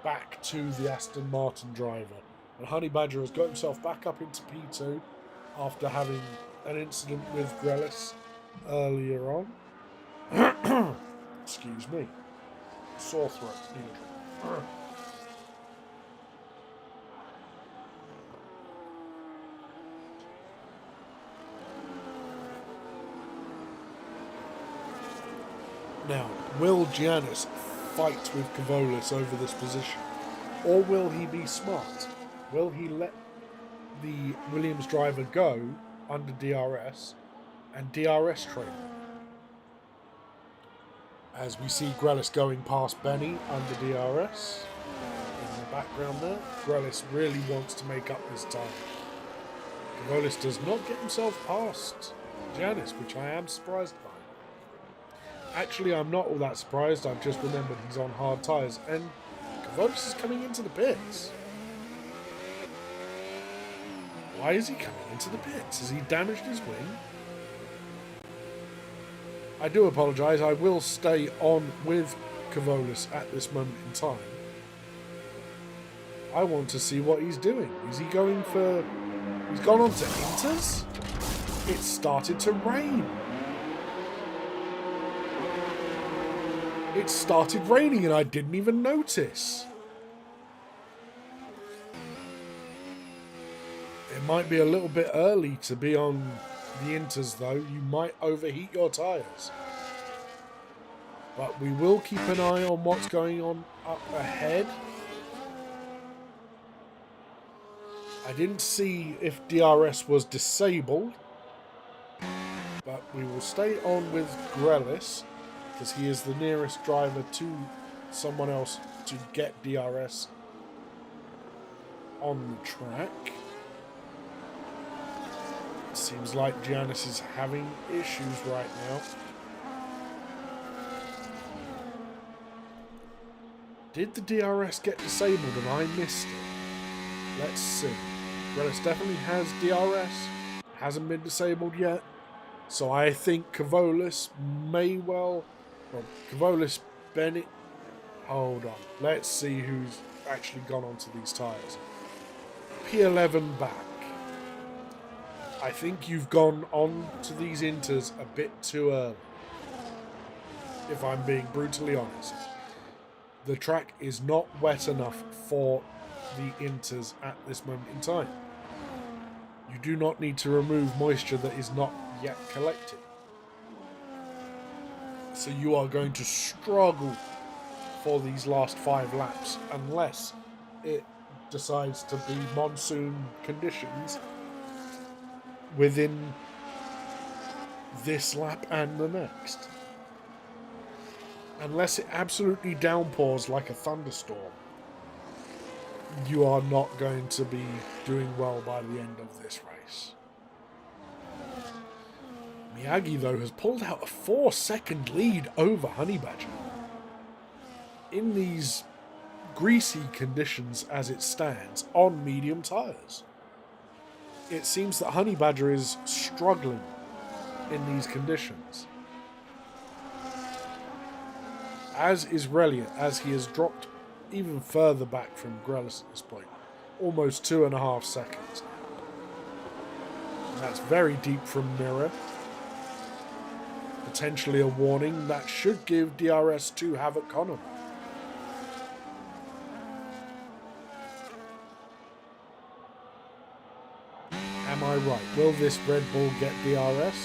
back to the Aston Martin driver. And Honey Badger has got himself back up into P2 after having an incident with Grelis earlier on. Excuse me. Sore throat. Now, will Giannis fight with Kavolis over this position? Or will he be smart? Will he let the Williams driver go under DRS and DRS train? As we see Grellis going past Benny under DRS. In the background there, Grellis really wants to make up this time. Grellis does not get himself past Giannis, which I am surprised by. Actually, I'm not all that surprised. I've just remembered he's on hard tyres, and Kavolis is coming into the pits. Why is he coming into the pits? Has he damaged his wing? I do apologise. I will stay on with Kavolis at this moment in time. I want to see what he's doing. Is he going for... He's gone on to inters? It started to rain. It started raining and I didn't even notice. It might be a little bit early to be on the inters though. You might overheat your tyres. But we will keep an eye on what's going on up ahead. I didn't see if DRS was disabled, but we will stay on with Grellis because he is the nearest driver to someone else to get DRS on the track. It seems like Giannis is having issues right now. Did the DRS get disabled and I missed it? Let's see. Grellis definitely has DRS. Hasn't been disabled yet. So I think Kavolis may well... Well, Kavolis, Bennett... Hold on. Let's see who's actually gone onto these tyres. P11 back. I think you've gone on to these inters a bit too early. If I'm being brutally honest. The track is not wet enough for the inters at this moment in time. You do not need to remove moisture that is not yet collected. So you are going to struggle for these last 5 laps unless it decides to be monsoon conditions within this lap and the next. Unless it absolutely downpours like a thunderstorm, you are not going to be doing well by the end of this race. Miyagi, though, has pulled out a 4-second lead over Honey Badger. In these greasy conditions as it stands on medium tyres. It seems that Honey Badger is struggling in these conditions. As is Reliant, as he has dropped even further back from Grellis at this point. Almost 2.5 seconds now. And that's very deep from Mirror. Potentially a warning that should give DRS to Havoc Connor. Am I right? Will this Red Bull get DRS?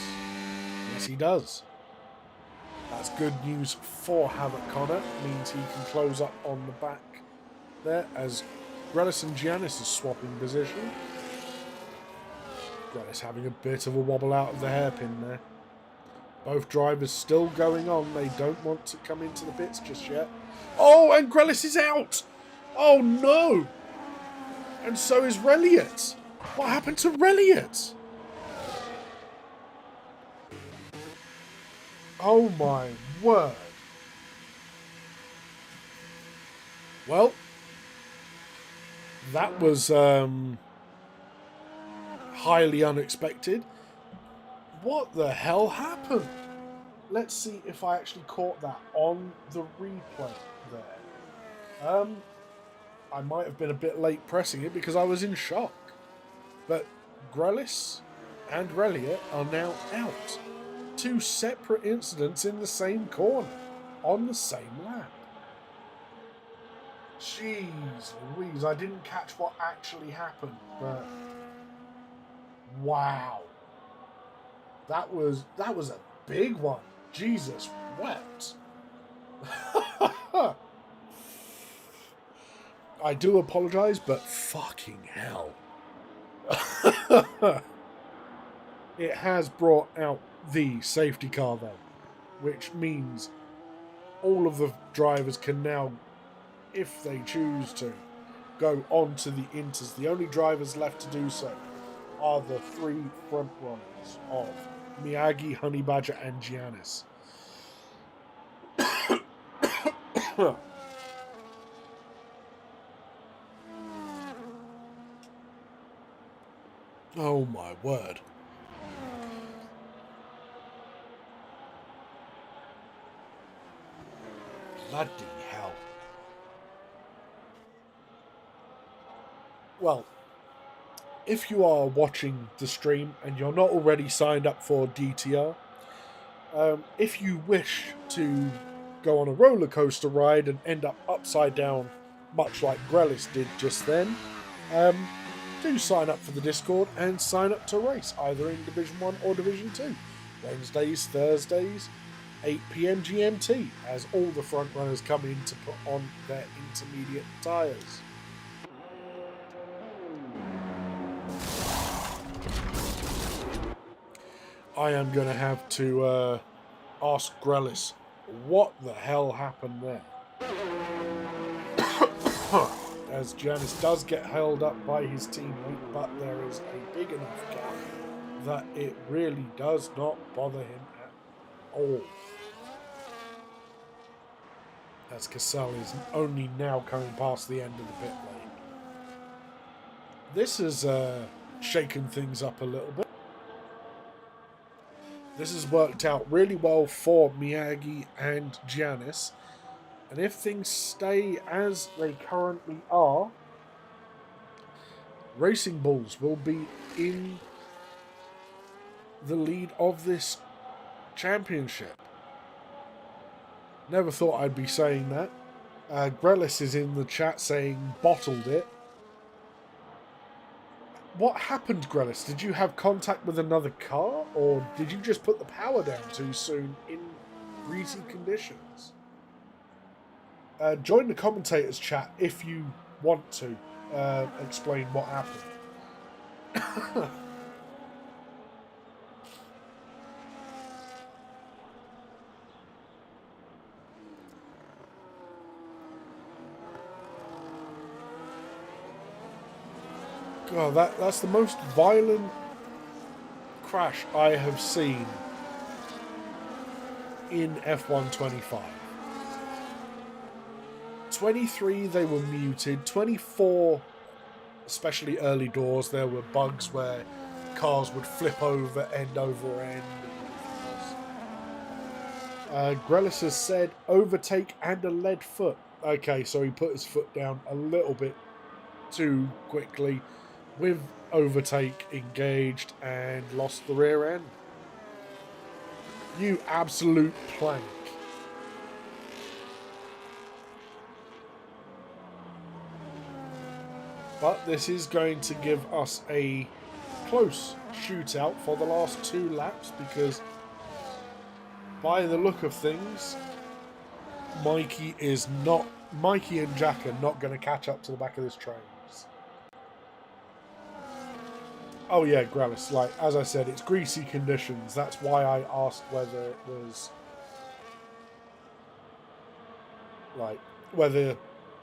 Yes, he does. That's good news for Havoc Connor. It means he can close up on the back there as Grellis and Giannis is swapping position. Grellis having a bit of a wobble out of the hairpin there. Both drivers still going on. They don't want to come into the pits just yet. Oh, and Grellis is out! Oh no! And so is Reliant. What happened to Reliant? Oh my word. Well, that was highly unexpected. What the hell happened? Let's see if I actually caught that on the replay there. I might have been a bit late pressing it because I was in shock. But Grellis and Reliant are now out. 2 separate incidents in the same corner on the same lap. Jeez Louise, I didn't catch what actually happened, but wow. That was a big one. Jesus wept. I do apologise, but fucking hell. It has brought out the safety car though, which means all of the drivers can now, if they choose to, go on to the Inters. The only drivers left to do so are the three front runners of Miyagi, Honey Badger, and Giannis. Oh my word. Bloody hell. Well, if you are watching the stream and you're not already signed up for DTR, if you wish to go on a roller coaster ride and end up upside down, much like Grelis did just then, do sign up for the Discord and sign up to race, either in Division 1 or Division 2. Wednesdays, Thursdays, 8 PM GMT, as all the front runners come in to put on their intermediate tyres. I am going to have to ask Grelis what the hell happened there. As Giannis does get held up by his teammate, but there is a big enough gap that it really does not bother him at all. As Cassell is only now coming past the end of the pit lane. This has shaken things up a little bit. This has worked out really well for Miyagi and Giannis. And if things stay as they currently are, Racing Bulls will be in the lead of this championship. Never thought I'd be saying that. Grelis is in the chat saying bottled it. What happened, Grelis? Did you have contact with another car, or did you just put the power down too soon in greasy conditions? Join the commentators chat if you want to explain what happened. God, that's the most violent crash I have seen in F1 25. 23, they were muted. 24, especially early doors, there were bugs where cars would flip over, end over end. Grelis has said overtake and a lead foot. Okay, so he put his foot down a little bit too quickly with overtake engaged and lost the rear end. You absolute plank. But this is going to give us a close shootout for the last 2 laps, because by the look of things, Mikey and Jack are not going to catch up to the back of this train. Oh yeah, Grelis, like, as I said, it's greasy conditions. That's why I asked whether it was, like, whether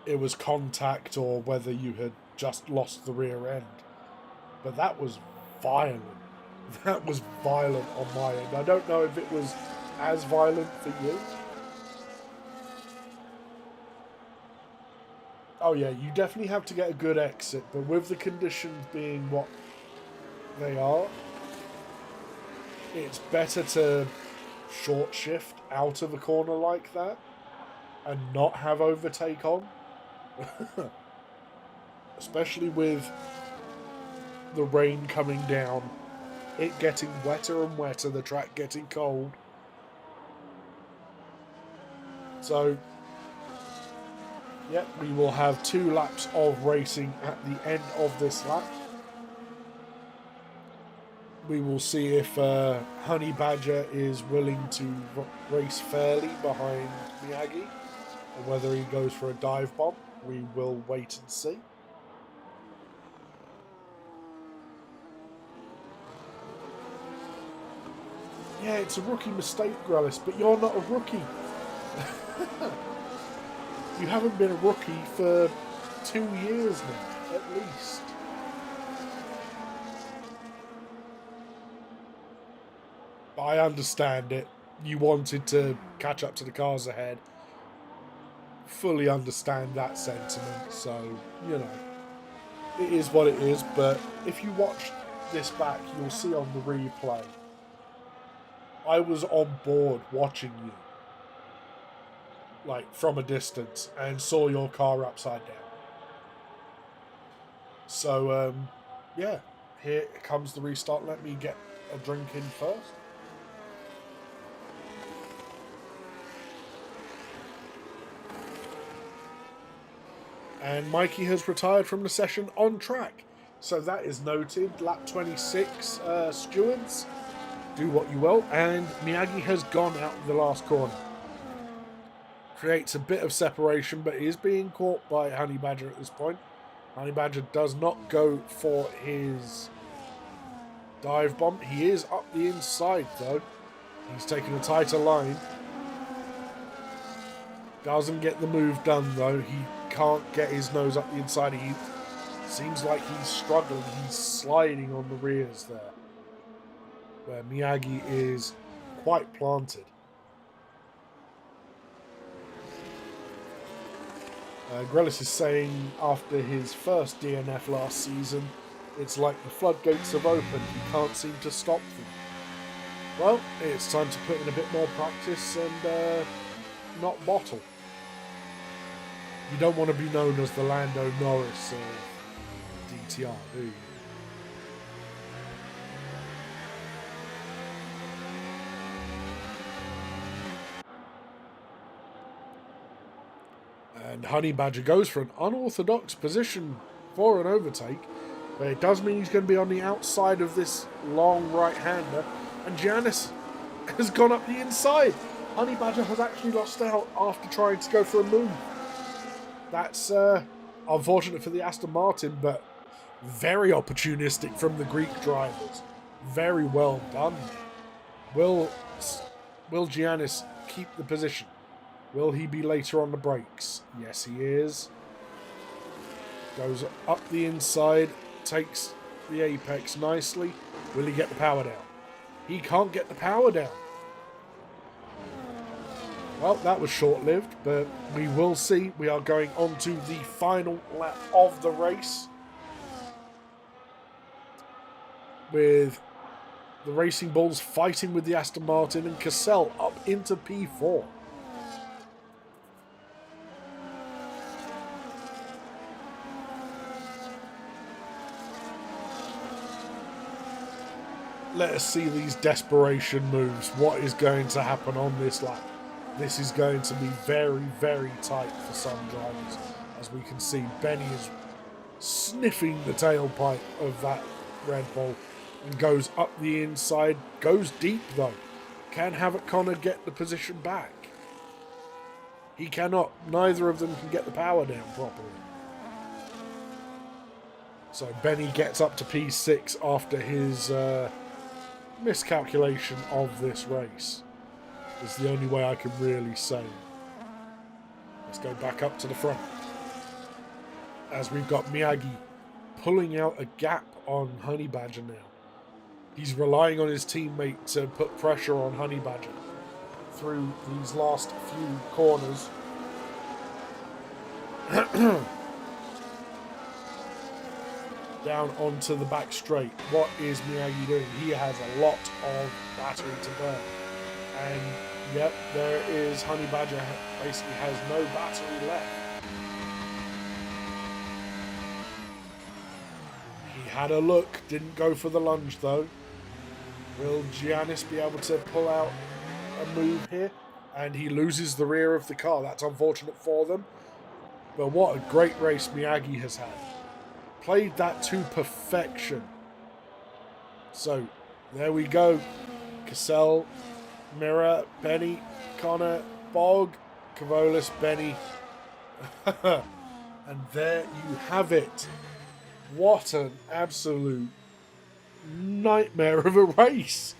it was contact or whether you had just lost the rear end. But that was violent. That was violent on my end. I don't know if it was as violent for you. Oh yeah, you definitely have to get a good exit, but with the conditions being what they are, it's better to short shift out of a corner like that and not have overtake on. Especially with the rain coming down, it getting wetter and wetter, the track getting cold. So, yep, we will have 2 laps of racing at the end of this lap. We will see if Honey Badger is willing to race fairly behind Miyagi, or whether he goes for a dive bomb. We will wait and see. Yeah, it's a rookie mistake, Grellis, but you're not a rookie. You haven't been a rookie for 2 years now, at least. I understand it. You wanted to catch up to the cars ahead. Fully understand that sentiment, so, you know, it is what it is, but if you watch this back, you'll see on the replay, I was on board watching you, like, from a distance, and saw your car upside down. So, yeah, here comes the restart. Let me get a drink in first. And Mikey has retired from the session on track. So that is noted. Lap 26, stewards, do what you will. And Miyagi has gone out of the last corner. Creates a bit of separation, but is being caught by Honey Badger at this point. Honey Badger does not go for his dive bomb. He is up the inside, though. He's taking a tighter line. Doesn't get the move done, though. He can't get his nose up the inside. He seems like he's struggling. He's sliding on the rears there, where Miyagi is quite planted. Grellis is saying after his first DNF last season, it's like the floodgates have opened. He can't seem to stop them. Well, it's time to put in a bit more practice and not bottle. You don't want to be known as the Lando Norris of DTR, do you? And Honey Badger goes for an unorthodox position for an overtake, but it does mean he's going to be on the outside of this long right-hander, and Giannis has gone up the inside. Honey Badger has actually lost out after trying to go for a move. That's unfortunate for the Aston Martin, but very opportunistic from the Greek drivers. Very well done. Will Giannis keep the position? Will he be later on the brakes? Yes, he is. Goes up the inside, takes the apex nicely. Will he get the power down? He can't get the power down. Well, that was short-lived, but we will see. We are going on to the final lap of the race, with the Racing Bulls fighting with the Aston Martin and Cassell up into P4. Let us see these desperation moves. What is going to happen on this lap? This is going to be very, very tight for some drivers. As we can see, Benny is sniffing the tailpipe of that Red Bull and goes up the inside. Goes deep, though. Can Havoc Connor get the position back? He cannot. Neither of them can get the power down properly. So Benny gets up to P6 after his miscalculation of this race. Is the only way I can really say. Let's go back up to the front. As we've got Miyagi pulling out a gap on Honey Badger now. He's relying on his teammate to put pressure on Honey Badger through these last few corners. Down onto the back straight. What is Miyagi doing? He has a lot of battery to burn. And yep, there is Honey Badger, basically has no battery left. He had a look, didn't go for the lunge though. Will Giannis be able to pull out a move here? And he loses the rear of the car. That's unfortunate for them. But what a great race Miyagi has had. Played that to perfection. So, there we go. Cassell, Mirror, Benny, Connor, Bog, Cavolis, Benny. And there you have it. What an absolute nightmare of a race.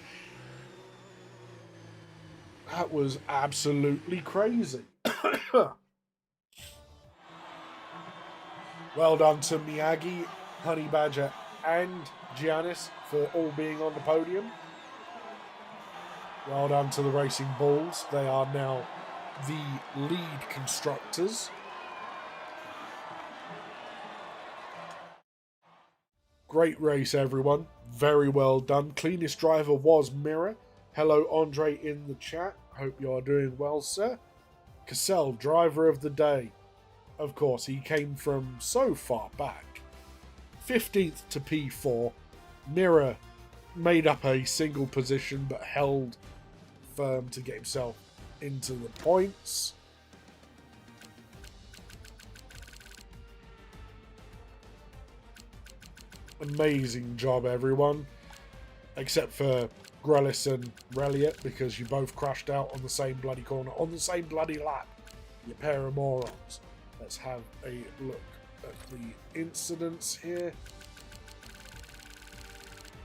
That was absolutely crazy. Well done to Miyagi, Honey Badger, and Giannis for all being on the podium. Well done to the Racing Bulls. They are now the lead constructors. Great race, everyone. Very well done. Cleanest driver was Mirror. Hello, Andre, in the chat. Hope you are doing well, sir. Cassell, driver of the day. Of course, he came from so far back. 15th to P4. Mirror made up a single position but held firm to get himself into the points. Amazing job, everyone. Except for Grellis and Reliot, because you both crashed out on the same bloody corner, on the same bloody lap. You pair of morons. Let's have a look at the incidents here.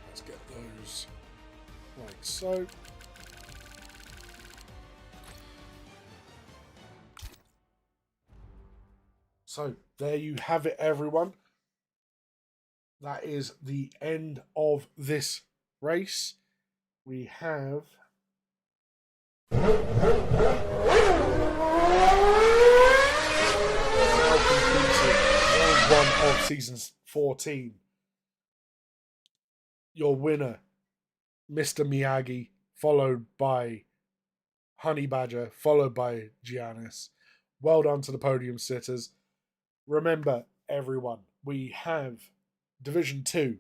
Let's get those like so. So, there you have it, everyone. That is the end of this race. We have now completed round 1 of season 14. Your winner, Mr. Miyagi, followed by Honey Badger, followed by Giannis. Well done to the podium sitters. Remember, everyone, we have Division 2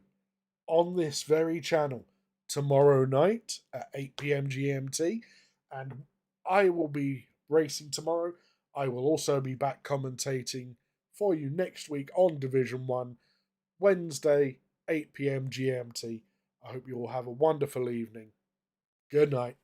on this very channel tomorrow night at 8 p.m. GMT, and I will be racing tomorrow. I will also be back commentating for you next week on Division 1, Wednesday, 8 p.m. GMT. I hope you all have a wonderful evening. Good night.